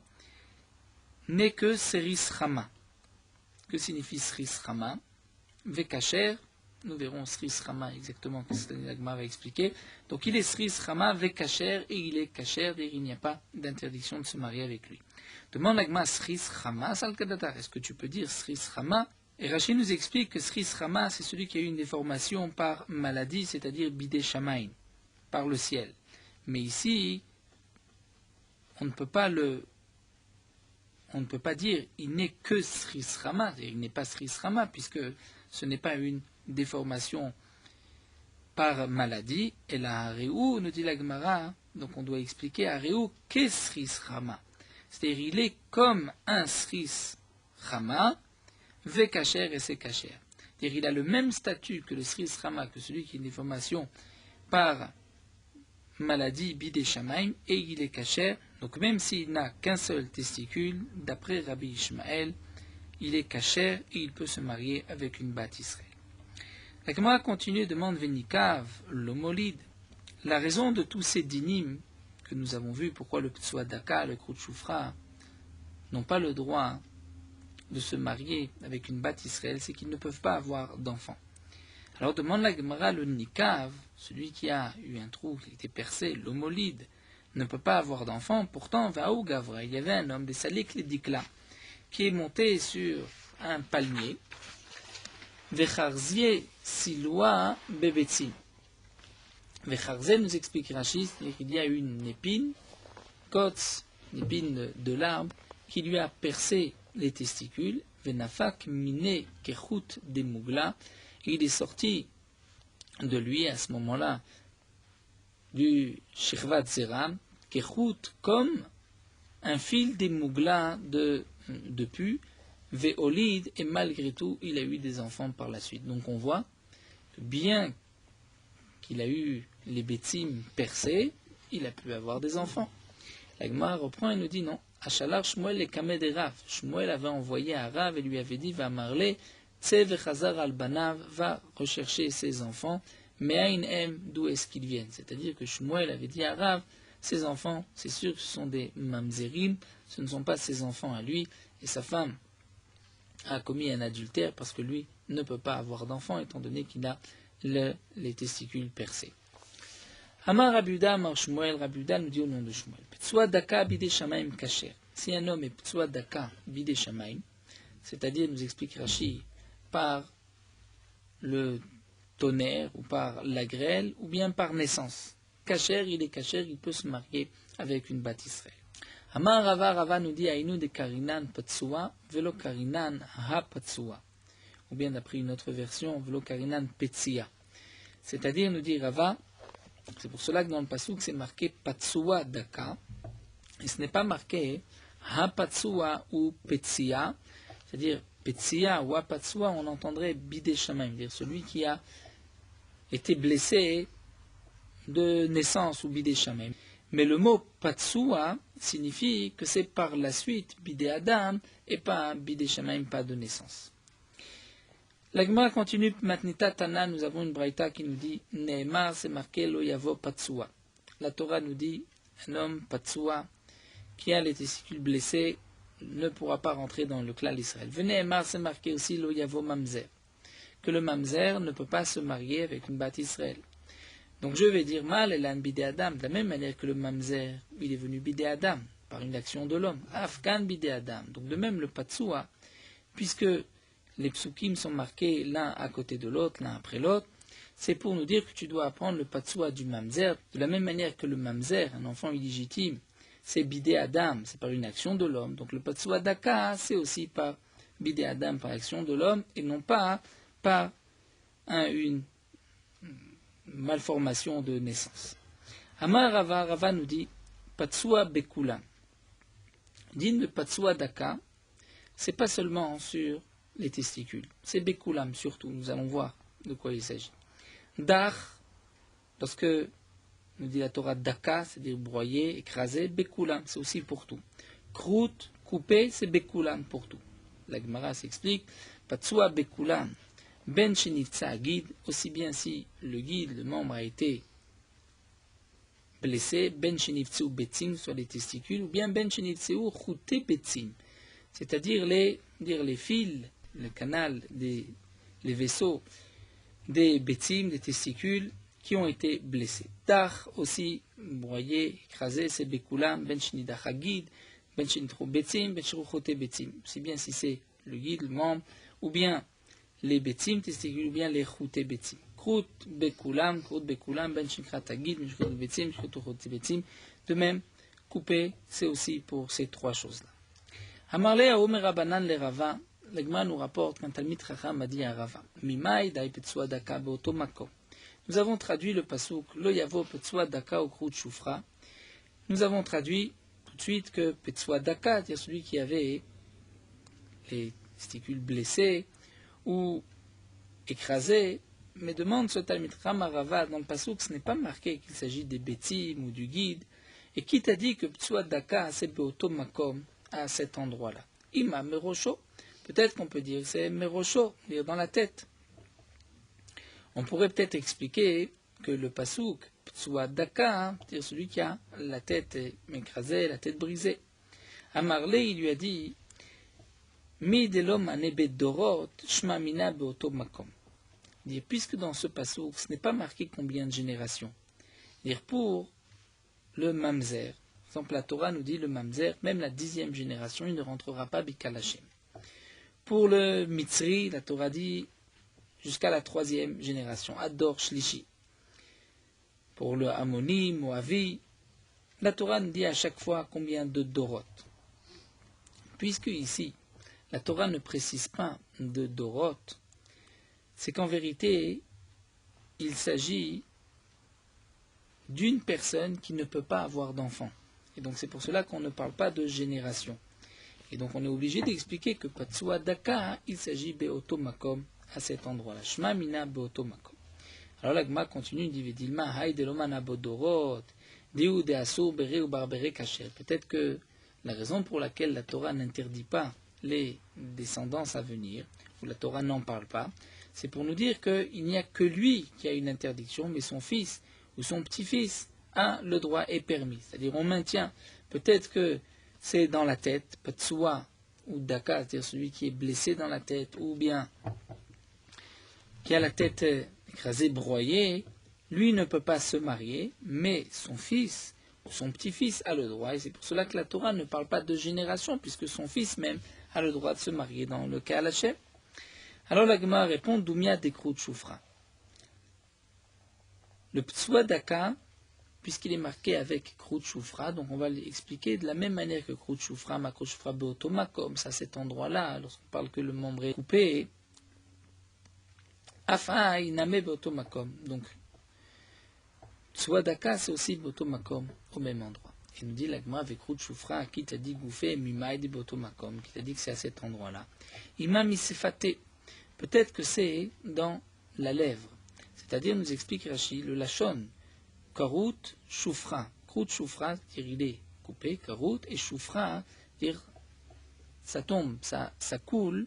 [SPEAKER 1] n'est que Seris Rama. Que signifie Seris Rama? Vekacher, nous verrons Seris Rama exactement, que l'Agma va expliquer. Donc il est Seris Rama, Vekacher, et il est Kacher, et il n'y a pas d'interdiction de se marier avec lui. Demande l'Agma Seris Rama, Salkadatar, est-ce que tu peux dire Seris Rama? Et Rashi nous explique que Seris Rama, c'est celui qui a eu une déformation par maladie, c'est-à-dire Bidé Shamaïn, par le ciel. Mais ici, on ne peut pas dire il n'est que Seris Rama, il n'est pas Seris Rama, puisque ce n'est pas une déformation par maladie. Et la Haréou, nous dit la Gemara, donc on doit expliquer Haréou qu'est Seris Rama. C'est-à-dire il est comme un Seris Rama, Vekacher et Sekacher. C'est-à-dire il a le même statut que le Seris Rama, que celui qui a une déformation par maladie Bidé Shamaim, et il est Kacher. Donc même s'il n'a qu'un seul testicule, d'après Rabbi Ishmael, il est Kacher et il peut se marier avec une Bat Israël. La Gemara continue, demande Venikav, l'homolide. La raison de tous ces dynimes que nous avons vus, pourquoi le Ptsua Daka, le Krout Choufra n'ont pas le droit de se marier avec une Bat Israël, c'est qu'ils ne peuvent pas avoir d'enfants. Alors demande la Gemara, le Nikav, celui qui a eu un trou, qui a été percé, l'homolide, ne peut pas avoir d'enfant. Pourtant, Vaou Gavra, il y avait un homme, des Salik Ledikla, qui est monté sur un palmier, Vecharzie Siloa Bebetsim. Vecharzie nous explique Rachid, qu'il y a une épine, Kotz, une épine de l'arbre, qui lui a percé les testicules, Venafak Mine Kechut Demugla, et il est sorti de lui à ce moment-là du Shirvat Zeram, Kechut comme un fil des Mougla de pu, Veolid, et malgré tout, il a eu des enfants par la suite. Donc on voit que bien qu'il a eu les bétim percés, il a pu avoir des enfants. La Gemara reprend et nous dit non. Achalar Shmuel et Kamed et Rav. Shmuel avait envoyé à Rav et lui avait dit va marler, Tsev et Chazar al-Banav, va rechercher ses enfants, mais Ain Em, d'où est-ce qu'ils viennent? C'est-à-dire que Shmuel avait dit à Rav, ses enfants, c'est sûr que ce sont des mamzerim, ce ne sont pas ses enfants à lui, et sa femme a commis un adultère parce que lui ne peut pas avoir d'enfants étant donné qu'il a les testicules percés. Amar Rabuda, Amar Shmuel, Rabuda nous dit au nom de Shmuel, Ptsua Daka bidé Shamaim Kacher. Si un homme est Ptsua Daka bidé Shamaim, c'est-à-dire, nous explique Rashi, par le tonnerre ou par la grêle ou bien par naissance. Kacher, il est Kacher, il peut se marier avec une Bat Israël. Amar Rava, Rava nous dit Aïnou de Karinan Patsua, Velo Karinan Ha Patsua. Ou bien d'après une autre version, Velo Karinan Petsia. C'est-à-dire, nous dit Rava, c'est pour cela que dans le Passouk c'est marqué Patsua Daka, et ce n'est pas marqué Ha Patsua ou Petsia, c'est-à-dire Petsia ou Ha Patsua, on entendrait Bidé Shamaim, c'est-à-dire celui qui a été blessé de naissance ou Bidé Shamaim. Mais le mot Patsua signifie que c'est par la suite Bidé Adam et pas Bidé Shamaim, pas de naissance. La Gemara continue, Matnita Tana, nous avons une braïta qui nous dit Nehemar, c'est marqué Lo Yavo Patsua. La Torah nous dit un homme Patsua qui a les testicules blessés ne pourra pas rentrer dans le clan d'Israël. Nehemar, c'est marqué aussi Lo Yavo Mamzer, que le Mamzer ne peut pas se marier avec une Bat Israël. Donc je vais dire mal, elle a un Bidé Adam, de la même manière que le Mamzer, il est venu Bidé Adam, par une action de l'homme. Afghan Bidé Adam. Donc de même le Patsua, puisque les psukim sont marqués l'un à côté de l'autre, l'un après l'autre, c'est pour nous dire que tu dois apprendre le Patsua du Mamzer, de la même manière que le Mamzer, un enfant illégitime, c'est Bidé Adam, c'est par une action de l'homme. Donc le Patsua Daka, c'est aussi par Bidé Adam, par action de l'homme, et non pas par une malformation de naissance. Amar Rava, Rava nous dit Patsua Bekulam. Digne de Patsua Daka, c'est pas seulement sur les testicules, c'est Bekulam surtout, nous allons voir de quoi il s'agit. Dar, lorsque nous dit la Torah Daka, c'est-à-dire broyer, écraser, Bekulam, c'est aussi pour tout. Krout, couper, c'est Bekulam pour tout. La Gemara s'explique, Patsua Bekulam. Ben Shenifza guide, aussi bien si le guide, le membre a été blessé, ben shenivtseu betzim, soit les testicules, ou bien ben shenivtseu chute betzim, c'est-à-dire les fils, le canal, les vaisseaux des betzim, des testicules, qui ont été blessés. Tach aussi, broyé, écrasé, c'est bekulam, ben shenidach hagid, ben shenitro betzim, ben shiruchote betzim. C'est bien si c'est le guide, le membre, ou bien les betzim, testicules, ou bien les choute betzim. Krut bekulam, ben shinkrat hagid, ben shiruchote betzim, shiruchote betzim. De même, couper, c'est aussi pour ces trois choses-là. Amarle Omer Rabanan le Rava, l'Egma nous rapporte qu'un Talmid Chacham a dit à Rava, Mimai dai petsua daka beoto makom. Nous avons traduit le pasuk Lo yavo petsua daka au krut shufra. Nous avons traduit tout de suite que petsua daka, c'est-à-dire celui qui avait les testicules blessés ou écrasés, mais demande ce Talmid Chacham à Rava dans le pasuk, ce n'est pas marqué qu'il s'agit des betzim ou du guide. Et qui t'a dit que petsua daka c'est beoto makom à cet endroit-là? Ima merosho, peut-être qu'on peut dire c'est merosho, dire dans la tête. On pourrait peut-être expliquer que le pasouk, ptsua daka, c'est-à-dire celui qui a la tête écrasée, la tête brisée. Amarle, il lui a dit, mi delom anebe dorot, shma mina beoto makom. Dire, puisque dans ce pasouk, ce n'est pas marqué combien de générations. Dire, pour le mamzer, par exemple, la Torah nous dit le mamzer, même la 10e génération, il ne rentrera pas bikal Hashem. Pour le mitzri, la Torah dit jusqu'à la 3e génération, Ador Shlishi. Pour le Amoni, Moavi, la Torah nous dit à chaque fois combien de Dorot. Puisque ici, la Torah ne précise pas de Dorot, c'est qu'en vérité, il s'agit d'une personne qui ne peut pas avoir d'enfant. Et donc c'est pour cela qu'on ne parle pas de génération. Et donc on est obligé d'expliquer que Patsua Daka, il s'agit Beoto Makom, à cet endroit-là. Shma mina beoto makom. Alors la Gma continue, dit Vedilma, hay de l'omana bodorot, diou de asur bere ou barbere kacher. Peut-être que la raison pour laquelle la Torah n'interdit pas les descendances à venir, ou la Torah n'en parle pas, c'est pour nous dire qu'il n'y a que lui qui a une interdiction, mais son fils ou son petit-fils a le droit et permis. C'est-à-dire on maintient, peut-être que c'est dans la tête, Patsua ou Daka, c'est-à-dire celui qui est blessé dans la tête, ou bien qui a la tête écrasée, broyée, lui ne peut pas se marier, mais son fils ou son petit-fils a le droit, et c'est pour cela que la Torah ne parle pas de génération, puisque son fils même a le droit de se marier dans le cas Hashem. Alors la Gemara répond, Doumia dekrut shufra. Le ptsua daka, puisqu'il est marqué avec krut shufra, donc on va l'expliquer de la même manière que krut shufra, ma krut shufra beotoma, comme ça, cet endroit-là, lorsqu'on parle que le membre est coupé, Afai name beotomakom. Donc, Tsuadaka, c'est aussi beotomakom, au même endroit. Et nous dit l'agma avec Rout Choufra, qui t'a dit gouffé, mimaï de beotomakom, qui t'a dit que c'est à cet endroit-là. Imam isefate. Peut-être que c'est dans la lèvre. C'est-à-dire, nous explique Rachid, le lachon, Karut Choufra. Rout Choufra, c'est-à-dire il est coupé, Karut, et Choufra, c'est-à-dire ça tombe, ça coule.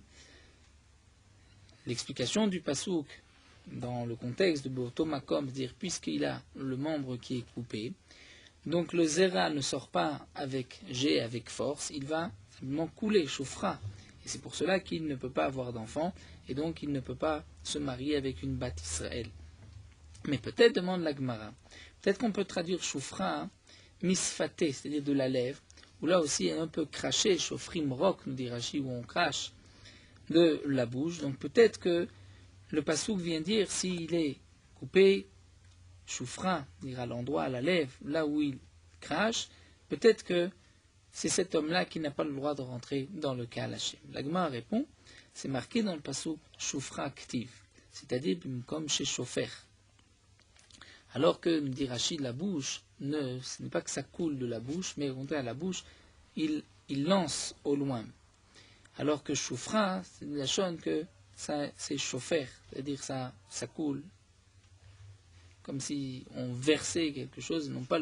[SPEAKER 1] L'explication du pasouk dans le contexte de Beotomakom, c'est-à-dire puisqu'il a le membre qui est coupé, donc le zera ne sort pas avec jet, avec force, il va simplement couler, chauffera. Et c'est pour cela qu'il ne peut pas avoir d'enfant, et donc il ne peut pas se marier avec une Bat Israël. Mais peut-être, demande la Gemara, peut-être qu'on peut traduire chauffera, misfaté, c'est-à-dire de la lèvre, où là aussi un peu craché, chauffrim rock, nous dit Rashi, où on crache de la bouche. Donc peut-être que le pasouk vient dire s'il est coupé, choufra, dire à l'endroit, à la lèvre, là où il crache, peut-être que c'est cet homme-là qui n'a pas le droit de rentrer dans le cas Hashem. La Gemara répond, c'est marqué dans le pasouk choufra actif, c'est-à-dire comme chez chauffer. Alors que, nous dit Rachid, la bouche, ce n'est pas que ça coule de la bouche, mais au contraire, la bouche, il lance au loin. Alors que choufra, c'est la chose que c'est chauffer, c'est-à-dire ça coule, comme si on versait quelque chose, non pas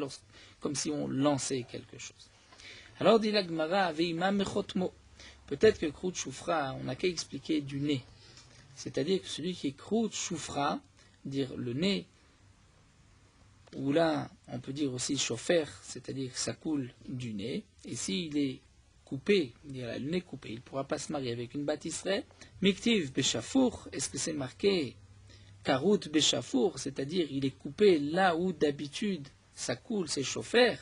[SPEAKER 1] comme si on lançait quelque chose. Alors dit la Gemara, veima mechotmo. Peut-être que krut choufra, on n'a qu'à expliquer du nez. C'est-à-dire que celui qui est krut choufra, dire le nez ou là, on peut dire aussi chauffer, c'est-à-dire que ça coule du nez, et s'il est coupé, le nez coupé, il ne pourra pas se marier avec une bâtisserie. Miktiv Beshafour, est-ce que c'est marqué Karout Beshafour, c'est-à-dire il est coupé là où d'habitude ça coule, c'est chauffer.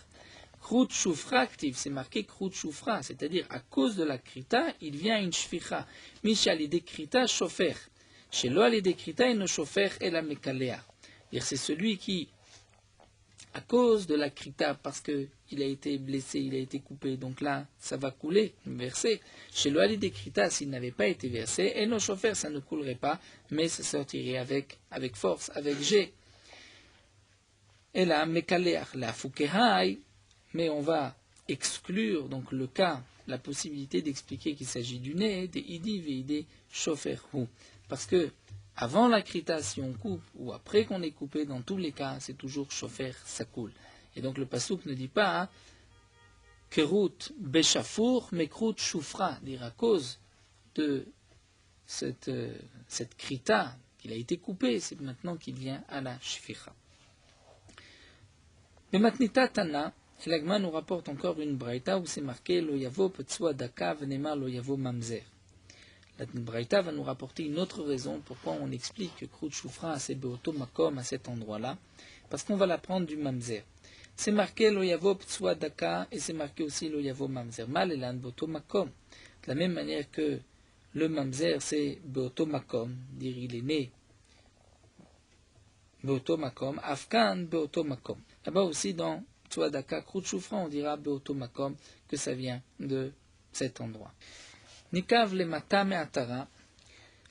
[SPEAKER 1] Krout Shufra active, c'est marqué Krout Shufra, c'est-à-dire à cause de la krita, il vient une shficha. Mishal des krita chauffer. Chez l'oal des krita, il ne chauffer et la mekalea. C'est celui qui, à cause de la krita, parce qu'il a été blessé, il a été coupé, donc là, ça va couler, verser. Chez l'oal des krita, s'il n'avait pas été versé, et nos chauffeurs, ça ne coulerait pas, mais ça sortirait avec force, avec jet. Et là, mekalea, la fukehai, mais on va exclure donc le cas, la possibilité d'expliquer qu'il s'agit du nez, des idi veidé chauffer hu. Parce que avant la krita, si on coupe, ou après qu'on est coupé, dans tous les cas, c'est toujours chauffer, ça coule. Et donc le pasouk ne dit pas kerut beshafour, mais krut shufra, dire à cause de cette krita, qu'il a été coupé, c'est maintenant qu'il vient à la shficha. Mais matnita tana, l'Agma nous rapporte encore une braïta où c'est marqué Lo yavo petsua daka venema lo yavo mamzer. La braïta va nous rapporter une autre raison pourquoi on explique que Krout Shufra c'est beoto makom à cet endroit-là, parce qu'on va l'apprendre du mamzer. C'est marqué Lo yavo petsua daka et c'est marqué aussi Lo yavo mamzer. Mal elan beoto makom. De la même manière que le mamzer c'est beoto makom, dire il est né beoto makom, afkan beoto makom. Là-bas aussi dans Tsuadaka, Krout Shufra, on dira Beoto Makom que ça vient de cet endroit. Nikav le mata me'atara.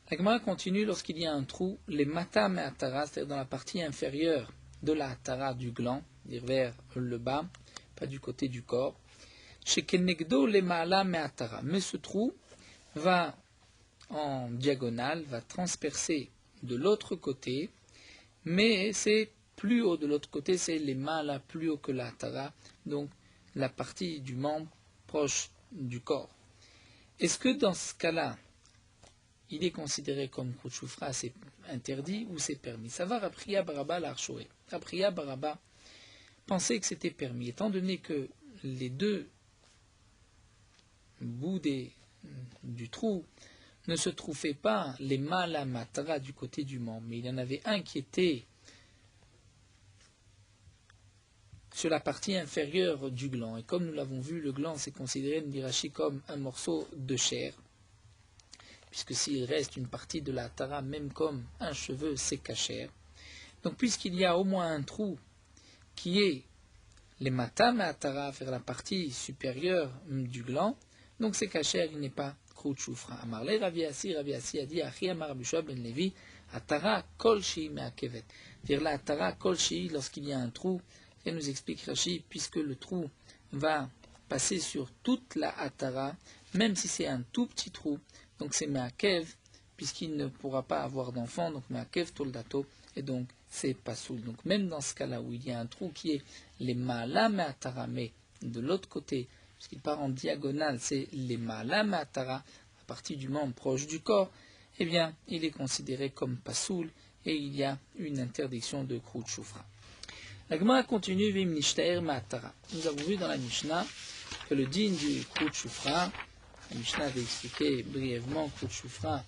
[SPEAKER 1] La Gemara continue lorsqu'il y a un trou, les mata me'atara, c'est-à-dire dans la partie inférieure de la atara du gland, dire vers le bas, pas du côté du corps. Chez Kenegdo le ma'ala me'atara. Mais ce trou va en diagonale, va transpercer de l'autre côté, mais c'est plus haut de l'autre côté, c'est les malas plus haut que la tara, donc la partie du membre proche du corps. Est-ce que dans ce cas-là, il est considéré comme Krout Shufra, c'est interdit ou c'est permis? Ça va, Rapriya Baraba l'Archoé. Rapriya Baraba pensait que c'était permis, étant donné que les deux bouts du trou ne se trouvaient pas les malas matara du côté du membre, mais il y en avait un qui était sur la partie inférieure du gland. Et comme nous l'avons vu, le gland c'est considéré, Nirachi, comme un morceau de chair, puisque s'il reste une partie de la tara, même comme un cheveu, c'est cachère. Donc puisqu'il y a au moins un trou qui est les matam à tara, vers la partie supérieure du gland, donc c'est cachère, il n'est pas Krout Shufra. Amarle Ravi Assi a dit Achi Amar Rabbi Yoshua ben Levi, Atara kolshi me'akevet. Vers la atara kolshi, lorsqu'il y a un trou, et nous explique Rashi, puisque le trou va passer sur toute la atara, même si c'est un tout petit trou, donc c'est me'akev, puisqu'il ne pourra pas avoir d'enfant, donc me'akev toldato, et donc c'est pasoul. Donc même dans ce cas-là où il y a un trou qui est les ma'ala me'atara, mais de l'autre côté, puisqu'il part en diagonale, c'est les ma'ala me'atara, à partir du membre proche du corps, eh bien, il est considéré comme pasoul, et il y a une interdiction de Krout Shufra. La Gemara continue, Vim Nishtaer Ma'atara. Nous avons vu dans la Mishnah que le din du Krout Shufra, la Mishnah avait expliqué brièvement Krout Shufra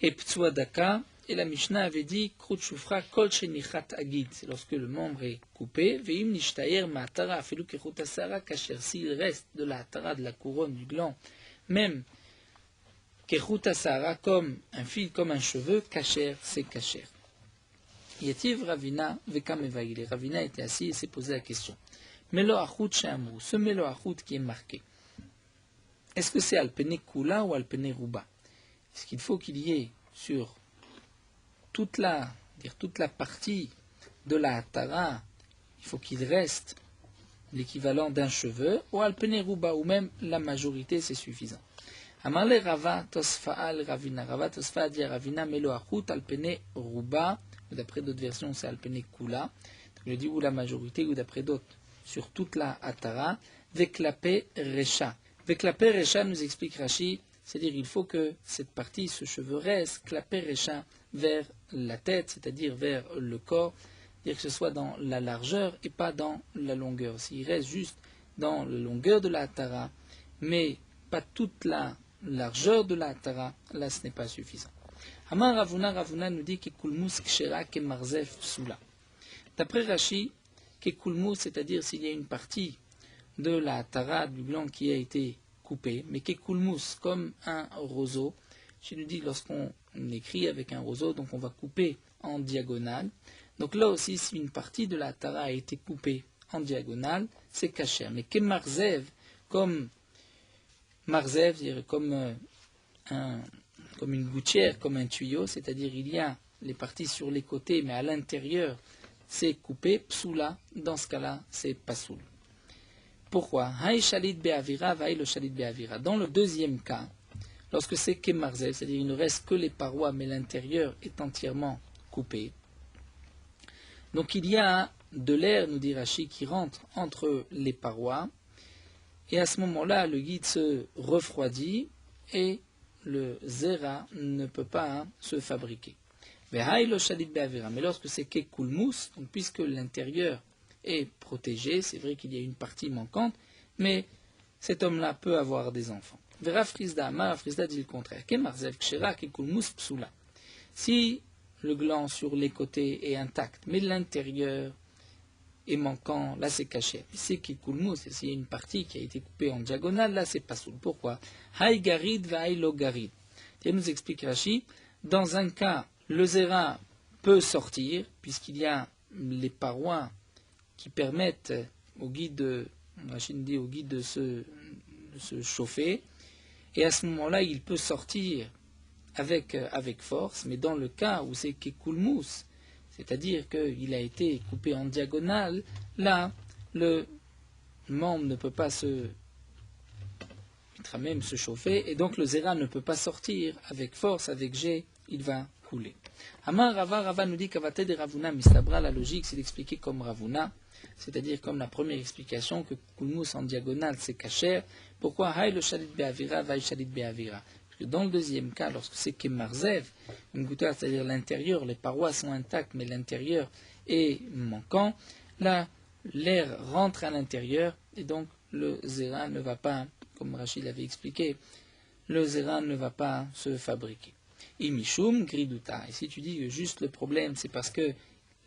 [SPEAKER 1] et Ptsua Daka, et la Mishnah avait dit Krout Shufra Kol Shenichat Agid, c'est lorsque le membre est coupé, Vim Nishtaer Ma'atara, Felou Kechut Asara, Kacher, s'il reste de la Atara, de la couronne du gland, même Kechut Asara, comme un fil, comme un cheveu, Kacher, c'est Kacher. Yativ Ravina Vekamevaïle. Ravina était assis et s'est posé la question. Melo Achut Shamru, ce Melo Achut qui est marqué, est-ce que c'est Alpene Kula ou Alpene Ruba? Est-ce qu'il faut qu'il y ait sur toute la partie de la Hatara, il faut qu'il reste l'équivalent d'un cheveu, ou Alpene Ruba, ou même la majorité, c'est suffisant. Amarle Rava Tosfa al Ravina. Rava Tosfa a dit à Ravina Melo Achut Alpene Ruba. D'après d'autres versions, c'est Alpene Kula. Je dis ou la majorité, ou d'après d'autres, sur toute la Atara. Veklape Recha. Veklape Recha nous explique Rashi, c'est-à-dire il faut que cette partie, ce cheveu reste, Klape Recha, vers la tête, c'est-à-dire vers le corps, dire que ce soit dans la largeur et pas dans la longueur. S'il reste juste dans la longueur de la Tara, mais pas toute la largeur de la Tara, là ce n'est pas suffisant. Amar Ravuna, Ravuna nous dit que kulmus kshera ke marzef psula. D'après Rashi, que kulmus, c'est-à-dire s'il y a une partie de la Tara, du gland qui a été coupée, mais que kulmus, comme un roseau, je nous dis lorsqu'on écrit avec un roseau, donc on va couper en diagonale. Donc là aussi, si une partie de la Tara a été coupée en diagonale, c'est caché. Mais que marzev, comme marzev, c'est-à-dire comme une gouttière, comme un tuyau, c'est-à-dire il y a les parties sur les côtés, mais à l'intérieur, c'est coupé, psoula, dans ce cas-là, c'est pasoul. Pourquoi? Haï shalit be'avira, vaï le shalit be'avira. Dans le deuxième cas, lorsque c'est kemarzev, c'est-à-dire il ne reste que les parois, mais l'intérieur est entièrement coupé. Donc il y a de l'air, nous dit Rashi, qui rentre entre les parois, et à ce moment-là, le guide se refroidit, et le zera ne peut pas se fabriquer. Mais lorsque c'est kekulmus, donc puisque l'intérieur est protégé, c'est vrai qu'il y a une partie manquante, mais cet homme-là peut avoir des enfants. Vera Frisda, Mara Frisda dit le contraire. Si le gland sur les côtés est intact, mais l'intérieur est manquant, là c'est caché. C'est kekulmus, s'il y a une partie qui a été coupée en diagonale, là c'est pas soul. Pourquoi? Hay garid va hay lo garid. Il nous explique Rashi, dans un cas, le zera peut sortir, puisqu'il y a les parois qui permettent au guide, au guide de se chauffer, et à ce moment-là, il peut sortir avec force, mais dans le cas où c'est kekulmus, c'est-à-dire qu'il a été coupé en diagonale, là, le membre ne peut pas même se chauffer, et donc le zera ne peut pas sortir avec force, avec jet, il va couler. Amar Rava, Rava nous dit qu'avate de Ravuna mistabra, la logique c'est d'expliquer comme Ravuna, c'est-à-dire comme la première explication que kulmus en diagonale c'est kasher. Pourquoi hay le shalit be'avira, vaï shalit be'avira? Parce que dans le deuxième cas, lorsque c'est kemarzev, une goutte, c'est-à-dire l'intérieur, les parois sont intactes, mais l'intérieur est manquant, là l'air rentre à l'intérieur, et donc le zera ne va pas, comme Rachid l'avait expliqué, le zera ne va pas se fabriquer. Imishum griduta. Et si tu dis que juste le problème c'est parce que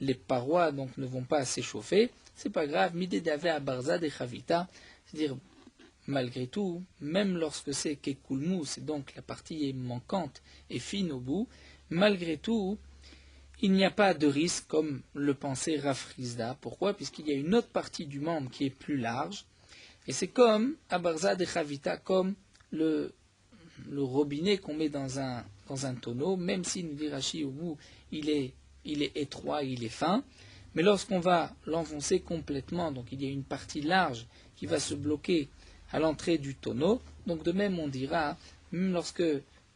[SPEAKER 1] les parois donc ne vont pas s'échauffer, c'est pas grave. Midé dave à barza de chavita, c'est-à-dire malgré tout, même lorsque c'est kekulmus, et donc la partie est manquante et fine au bout, malgré tout, il n'y a pas de risque comme le pensait Rafrizda. Pourquoi? Puisqu'il y a une autre partie du membre qui est plus large, et c'est comme à barza de chavita, comme le robinet qu'on met dans un tonneau, même si nous dit Rashi au bout il est étroit, il est fin, mais lorsqu'on va l'enfoncer complètement, donc il y a une partie large qui va se bloquer à l'entrée du tonneau, donc de même on dira, même lorsque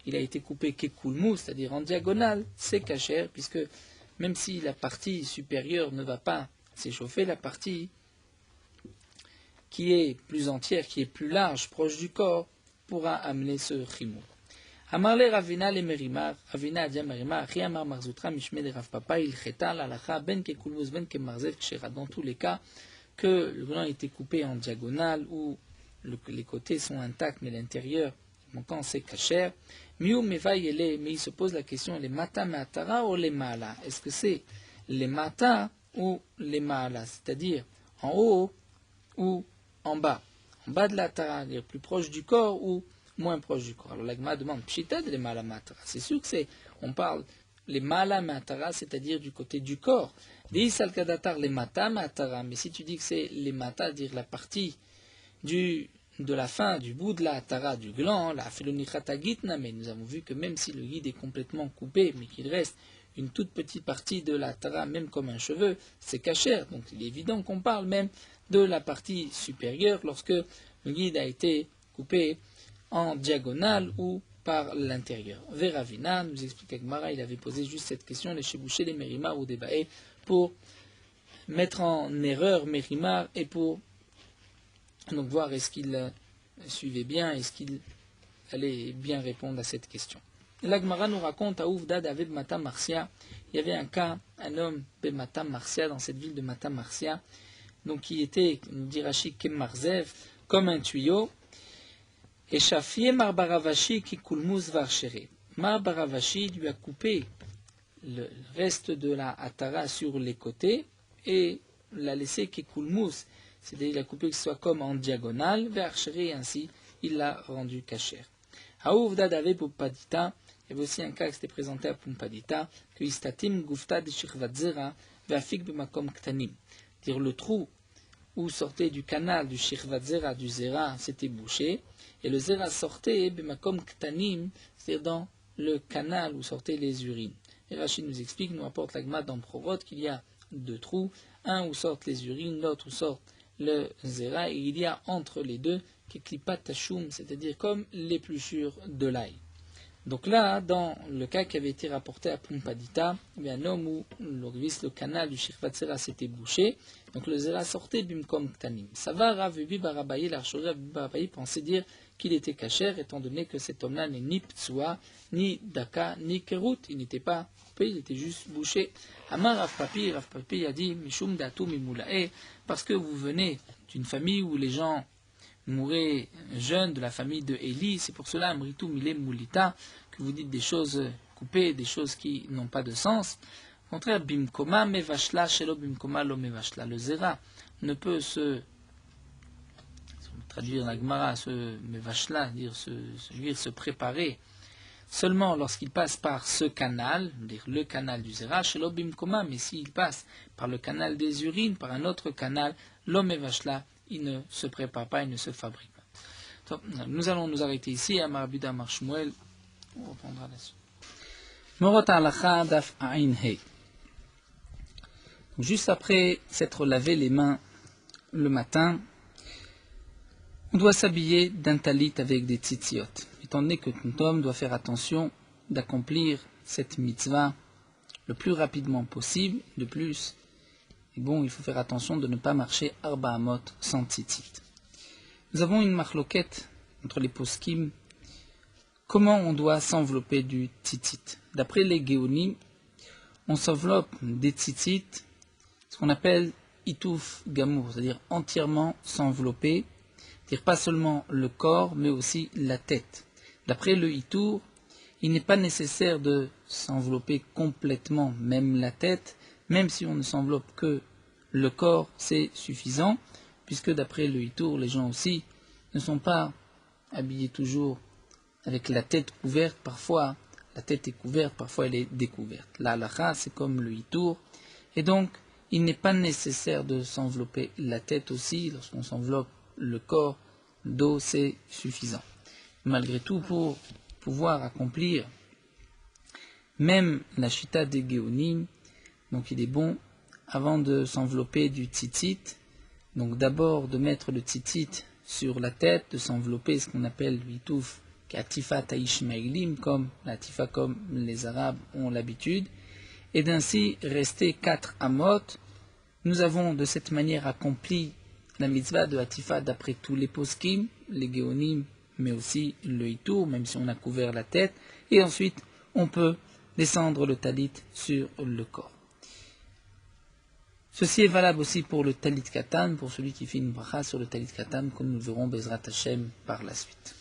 [SPEAKER 1] il a été coupé kekulmu, c'est-à-dire en diagonale, c'est kasher, puisque même si la partie supérieure ne va pas s'échauffer, la partie qui est plus entière, qui est plus large, proche du corps, pourra amener ce chimour. Amarle Ravina le Merimar, Ravina a dit à Merimar, Achi Amar Marzutra Mishme de Rav Papa, il cheta l'alacha ben ke kulmus ben ke marzev kshera. Dans tous les cas, que le gland a été coupé en diagonale ou les côtés sont intacts mais l'intérieur manquant c'est kasher. Miu meva yele, mais il se pose la question, les mata me'atara ou les ma'ala? Est-ce que c'est les mata ou les ma'ala, c'est-à-dire en haut ou en bas de la tara, c'est-à-dire plus proche du corps ou moins proche du corps. Alors l'agma demande, pshita de les mala matara. C'est sûr que on parle les mala matara, c'est-à-dire du côté du corps. Dis al kadatar les mata matara, mais si tu dis que c'est les mata, dire la partie de la fin, du bout de la tara, du gland, la felonichata gitna, mais nous avons vu que même si le guide est complètement coupé, mais qu'il reste une toute petite partie de la tara, même comme un cheveu, c'est cachère. Donc il est évident qu'on parle même de la partie supérieure lorsque le guide a été coupé en diagonale ou par l'intérieur. Veravina nous explique qu'Agmara, il avait posé juste cette question, les chebouchés, les mérimar ou des baé, pour mettre en erreur mérimar et pour donc voir est-ce qu'il suivait bien, est-ce qu'il allait bien répondre à cette question. La Gemara nous raconte à Ouvdad avec Mata Marcia. Il y avait un homme de Mata Marcia, dans cette ville de Mata Marcia, donc qui était, nous dit Rashi, Kemarzev, comme un tuyau. Et Shafie Marbaravashi qui kulmuz varchere. Marbaravashi lui a coupé le reste de la Atara sur les côtés et l'a laissé qui kulmuz, c'est-à-dire il a coupé que ce soit comme en diagonale, varchere, et ainsi il l'a rendu kasher. Haouvda d'ave Pumpadita, il y avait aussi un cas qui s'était présenté à Pumpadita, que Istatim Gufta de Shirvatzera, Vafik Bemakom Ktanim. Dire le trou où sortait du canal du Shirvatzera, du Zera, s'était bouché, et le Zera sortait Bemakom Ktanim, c'est-à-dire dans le canal où sortaient les urines. Et Rachid nous explique, nous apporte la Gemara dans Prorot, qu'il y a deux trous, un où sortent les urines, l'autre où sort le Zera, et il y a entre les deux Keklipat Tashum, c'est-à-dire comme l'épluchure de l'ail. Donc là, dans le cas qui avait été rapporté à Pumpadita, il y a un homme où le canal du Shirvatzera s'était bouché, donc le Zera sortait bimkom ktanim. Ça va, Rav Ubi Barabayi, l'archoré Barabayi pensait dire qu'il était kasher, étant donné que cet homme-là n'est ni ptsua, ni daka, ni kerut, il n'était pas coupé, il était juste bouché. Amar Rav Papi a dit, Mishum datu mimulae, parce que vous venez d'une famille où les gens mouraient jeunes, de la famille de Élie, c'est pour cela, Amritu Mile Moulita, que vous dites des choses coupées, des choses qui n'ont pas de sens. Au contraire, Bimkoma Mevashla, Shelo Bimkoma Lo Mevashla. Le Zera ne peut traduire la Gemara, se Mevashla, dire se préparer, seulement lorsqu'il passe par ce canal, dire le canal du Zera, Shelo Bimkoma, mais s'il passe par le canal des urines, par un autre canal, Lo Mevashla, il ne se prépare pas, il ne se fabrique pas. Donc, nous allons nous arrêter ici, à Marabuda Marshmuel, on reprendra la suite. Morot Alacha Daf Ain Hei. Juste après s'être lavé les mains le matin, on doit s'habiller d'un talit avec des tzitziot, étant donné que tout homme doit faire attention d'accomplir cette mitzvah le plus rapidement possible. De plus, et bon, il faut faire attention de ne pas marcher arba amot sans tzitzit. Nous avons une marloquette entre les poskim. Comment on doit s'envelopper du tzitzit? D'après les géonim, on s'enveloppe des tzitzit, ce qu'on appelle itouf gamour, c'est-à-dire entièrement s'envelopper, c'est-à-dire pas seulement le corps, mais aussi la tête. D'après le itour, il n'est pas nécessaire de s'envelopper complètement, même la tête, même si on ne s'enveloppe que le corps, c'est suffisant, puisque d'après le itour, les gens aussi ne sont pas habillés toujours avec la tête couverte. Parfois, la tête est couverte, parfois elle est découverte. La halakha, c'est comme le itour, et donc il n'est pas nécessaire de s'envelopper la tête aussi. Lorsqu'on s'enveloppe le corps, le dos, c'est suffisant. Malgré tout, pour pouvoir accomplir même la chita des géonim, donc il est bon, avant de s'envelopper du tzitzit, donc d'abord de mettre le tzitzit sur la tête, de s'envelopper ce qu'on appelle l'itouf, katifa taishmaïlim, comme la tifa comme les Arabes ont l'habitude, et d'ainsi rester 4 amot. Nous avons de cette manière accompli la mitzvah de Hatifa d'après tous les poskim, les géonim, mais aussi le itour, même si on a couvert la tête, et ensuite on peut descendre le talit sur le corps. Ceci est valable aussi pour le talit katan, pour celui qui fait une bracha sur le talit katan, comme nous verrons Bezrat Hashem par la suite.